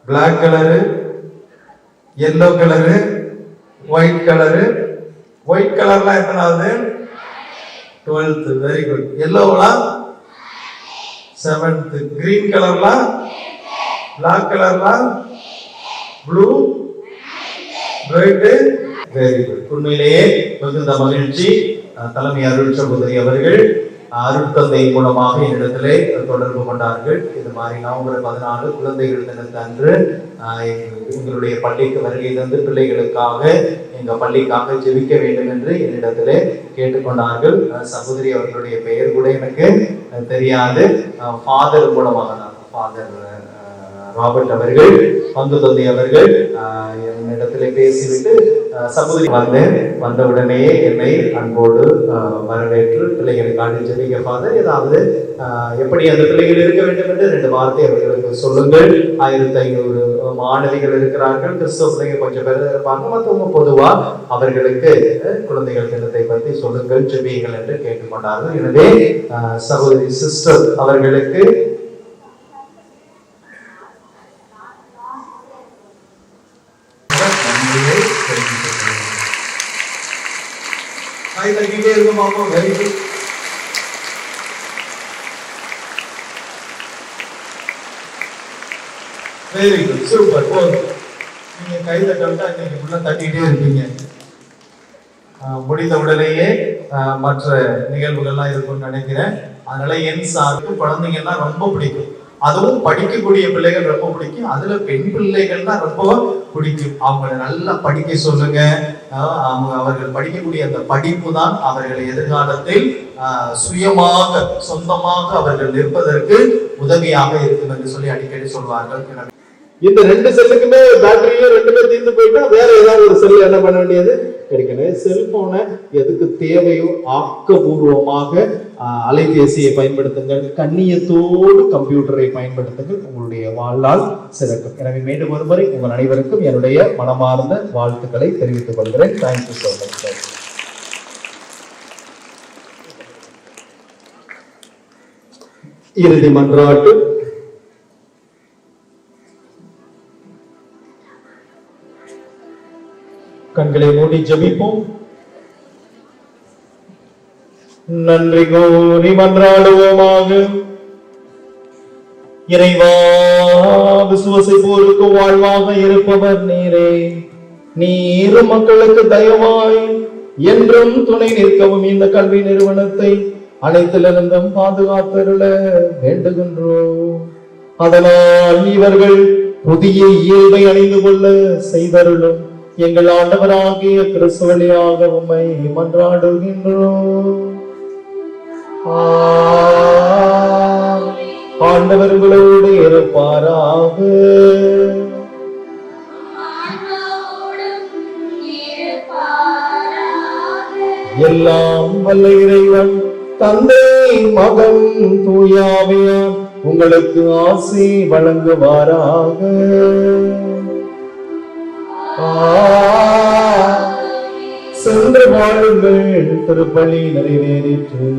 black colour, yellow colour, white colour. White கலர்லாம் எத்தனாவது? 12th. Very good. எல்லோலாம் 7th. கிரீன் கலர்லாம், பிளாக் கலர்லாம், ப்ளூ, ஒயிட். Very good. உண்மையிலேயே மிகுந்த மகிழ்ச்சி. தலைமை அருள் சகோதரி அவர்கள் அருட்தந்தை மூலமாக என்னிடத்திலே தொடர்பு கொண்டார்கள். இது மாதிரி நவம்பர் 14 குழந்தைகள் தினத்து அன்று எங்களுடைய பள்ளிக்கு வருகை தந்து பிள்ளைகளுக்காக எங்க பள்ளிக்காக ஜெபிக்க வேண்டும் என்று என்னிடத்திலே கேட்டுக்கொண்டார்கள். சகோதரி அவர்களுடைய பெயர் கூட எனக்கு தெரியாது. ஃபாதர் மூலமாக தான், ஃபாதர் ராபர்ட் அவர்கள், பந்து தந்தை அவர்கள் என்னிடத்திலே பேசிவிட்டு சகோதரி வந்தவுடனே என்னை அன்போடு வரவேற்று பிள்ளைகளுக்காக ஜெபிக்க ஃபாதர், ஏதாவது எப்படி அந்த பிள்ளைகள் இருக்க வேண்டும் என்று 2 வார்த்தை அவர்களுக்கு சொல்லுங்கள். 1500 மாணவிகள் இருக்கிறார்கள். கிறிஸ்தவ பிள்ளைங்க கொஞ்சம் பேர் இருப்பாங்க. மற்றவங்க பொதுவா அவர்களுக்கு குழந்தைகள் தினத்தை பற்றி சொல்லுங்கள், ஜெபியுங்கள் என்று கேட்டுக்கொண்டார்கள். எனவே சகோதரி சிஸ்டர் அவர்களுக்கு very good. Very good, super. நீங்க கையில கவிட்டா இன்னைக்கு உள்ள தட்டிட்டே இருப்பீங்க. முடிந்த உடனேயே மற்ற நிகழ்வுகள்லாம் இருக்கும்னு நினைக்கிறேன். அதனால என் சார்பு குழந்தைங்கன்னா ரொம்ப பிடிக்கும். அதுவும் படிக்கக்கூடிய பிள்ளைகள் ரொம்ப பிடிக்கும். அதுல பெண் பிள்ளைகள்னா ரொம்ப பிடிக்கும். அவங்களை நல்லா படிக்க சொல்லுங்க. அவர்கள் படிக்கக்கூடிய அந்த படிப்பு தான் அவர்கள் எதிர்காலத்தில் சுயமாக சொந்தமாக அவர்கள் நிற்பதற்கு உதவியாக இருக்கும் என்று சொல்லி அடிக்கடி சொல்வார்கள். இந்த 2 செல்லுக்குமே பேட்டரியும் 2மே தீர்ந்து போயிட்டா வேற ஏதாவது ஒரு செல் என்ன பண்ண வேண்டியது கிடைக்கணும். செல்போனை எதுக்கு தேவையோ ஆக்கப்பூர்வமாக அலைபேசியை பயன்படுத்துங்கள். கண்ணியத்தோடு கம்ப்யூட்டரை பயன்படுத்துங்கள். உங்களுடைய வாழ்நாள் சிறக்கும். எனவே மீண்டும் ஒருமுறை உங்கள் அனைவருக்கும் என்னுடைய மனமார்ந்த வாழ்த்துக்களை தெரிவித்துக் கொள்கிறேன். Thank you so much. இறுதி மன்றாட்டு. கண்களை மூடி ஜெபிப்போம். நன்றி கூறி மன்றாடுவோமாக. இறைவா, விசுவாசிப்போருக்கு வாழ்வாக இருப்பவர் நீரே. நீர் மக்களுக்கு தயவாய் என்றும் துணை நிற்கவும் இந்த கல்வி நிறுவனத்தை அனைத்திலிருந்தும் பாதுகாத்தருள வேண்டுகின்றோம். அதனால் இவர்கள் புதிய இயல்பை அணிந்து கொள்ள செய்தருளும் எங்கள் ஆண்டவராகிய கிறிஸ்து வழியாக உம்மை மன்றாடுகின்றோம். ஆண்டவர் உங்களோடு இருப்பாராக. எல்லாம் வல்ல இறைவன் தந்தை மகன் தூயாவியார் உங்களுக்கு ஆசி வழங்குவாராக. சென்று வாழுங்கள், திருப்பலி நிறைவேறிற்று.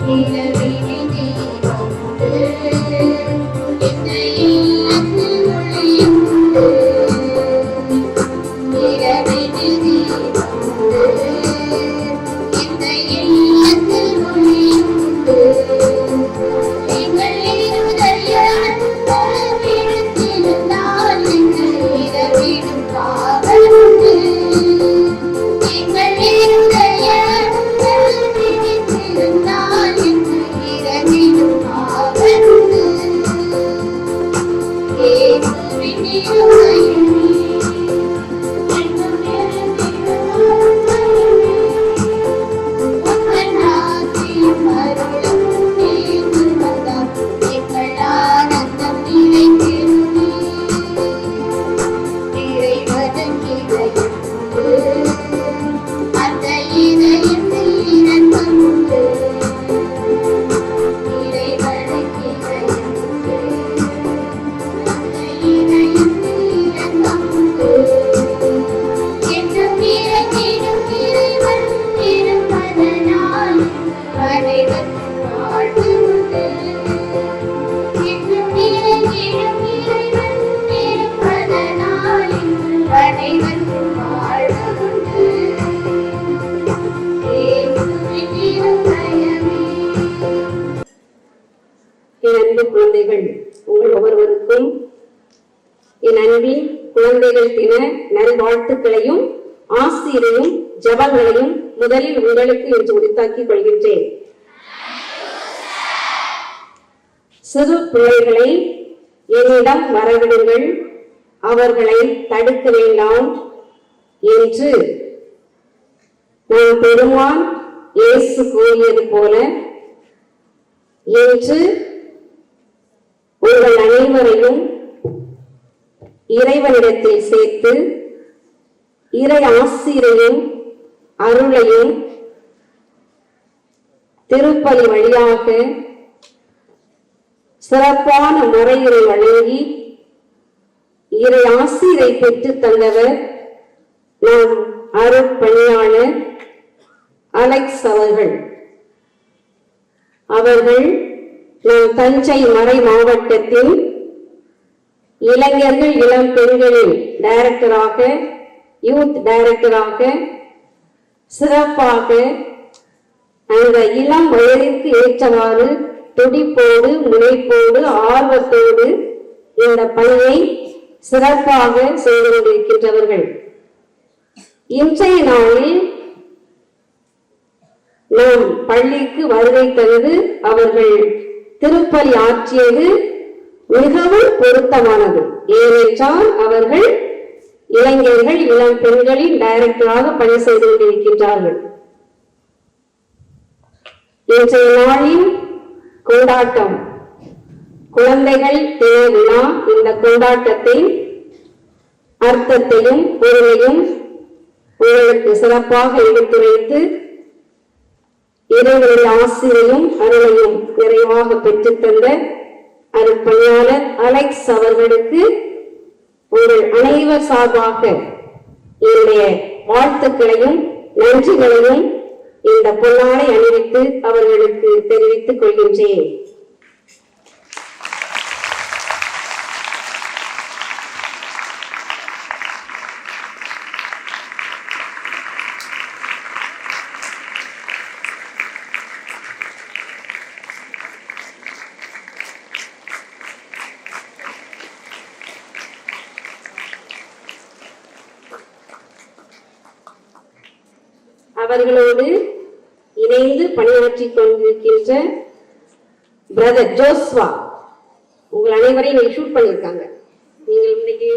இந்த பிள்ளைகள் தின நல்வாழ்த்துக்களையும் ஆசிரியையும் ஜபங்களையும் முதலில் உங்களுக்கு என்று உரித்தாக்கிக் கொள்கின்றேன். சிறு பிள்ளைகளை என்னிடம் வரவிடுங்கள், அவர்களை தடுக்க வேண்டாம் என்று நம் பெருமான் இயேசு கூறியது போல என்று உங்கள் அனைவரையும் இறைவனிடத்தில் சேர்த்து இறை ஆசிரியையும் அருளையும் திருப்பலி வழியாக சிறப்பான முறைகளை வழங்கி இறை ஆசிரை பெற்று தந்தவர் நம் அருட்பணியாளர் அலெக்ஸ் அவர்கள். அவர்கள் நம் தஞ்சை மறை மாவட்டத்தின் இளைஞர்கள் இளம் பெண்களின் டைரக்டராக யூத் டைரக்டராக சிறப்பாக அந்த இளம் வயதிற்கு ஏற்றவாறு துடிப்போடு முனைப்போடு ஆர்வத்தோடு இந்த பணியை சிறப்பாக செய்து கொண்டிருக்கின்றவர்கள். இன்றைய நாளில் நாம் பள்ளிக்கு வருகை தந்து அவர்கள் திருப்பலி ஆற்றியது மிகவும் பொருத்தமானது. ஏனென்றால் அவர்கள் இளைஞர்கள் இளம் பெண்களின் டைரக்டராக பணி செய்து கொண்டிருக்கின்றார்கள். இன்றைய நாளின் கொண்டாட்டம் குழந்தைகள் தின விழா. இந்த கொண்டாட்டத்தின் அர்த்தத்தையும் பொருளையும் உங்களுக்கு சிறப்பாக எடுத்துரைத்து இறைவனுடைய ஆசிரியையும் அருளையும் நிறைவாக பெற்றுத் தந்த அருட்பணியாளர் அலெக்ஸ் அவர்களுக்கு உங்கள் அனைவர் சார்பாக என்னுடைய வாழ்த்துக்களையும் நன்றிகளையும் இந்த பொன்னாடை அணிவித்து அவர்களுக்கு தெரிவித்துக் கொள்கின்றேன். அவர்களோடு இணைந்து பணியாற்றிக் கொண்டிருக்கின்ற பிரதர் ஜோஸ்வா, உங்கள் அனைவரையும் நீங்க ஷூட் பண்ணியிருக்காங்க. நீங்கள் இன்னைக்கு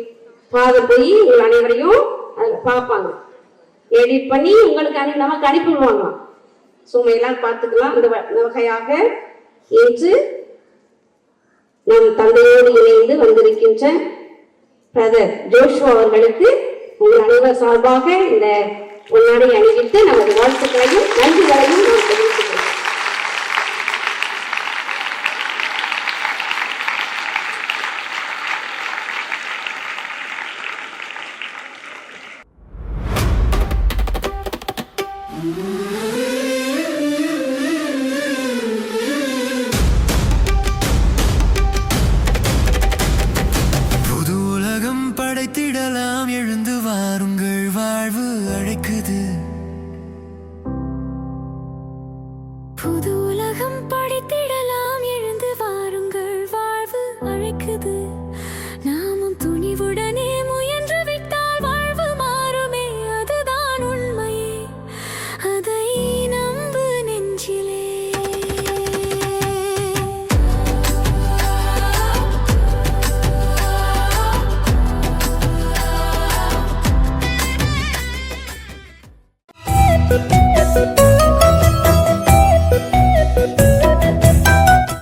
போய் உங்கள் அனைவரையும் அதில் பார்ப்பாங்க, எடிட் பண்ணி உங்களுக்கு நமக்கு அனுப்பிடுவாங்களாம். சுமையெல்லாம் பார்த்துக்கலாம். இந்த வகையாக இன்று நம் தந்தையோடு இணைந்து வந்திருக்கின்ற பிரதர் ஜோஷ்வா அவர்களுக்கு உங்கள் அனைவர் சார்பாக இந்த பொன்னாடை அணிவித்து நமது வாழ்த்து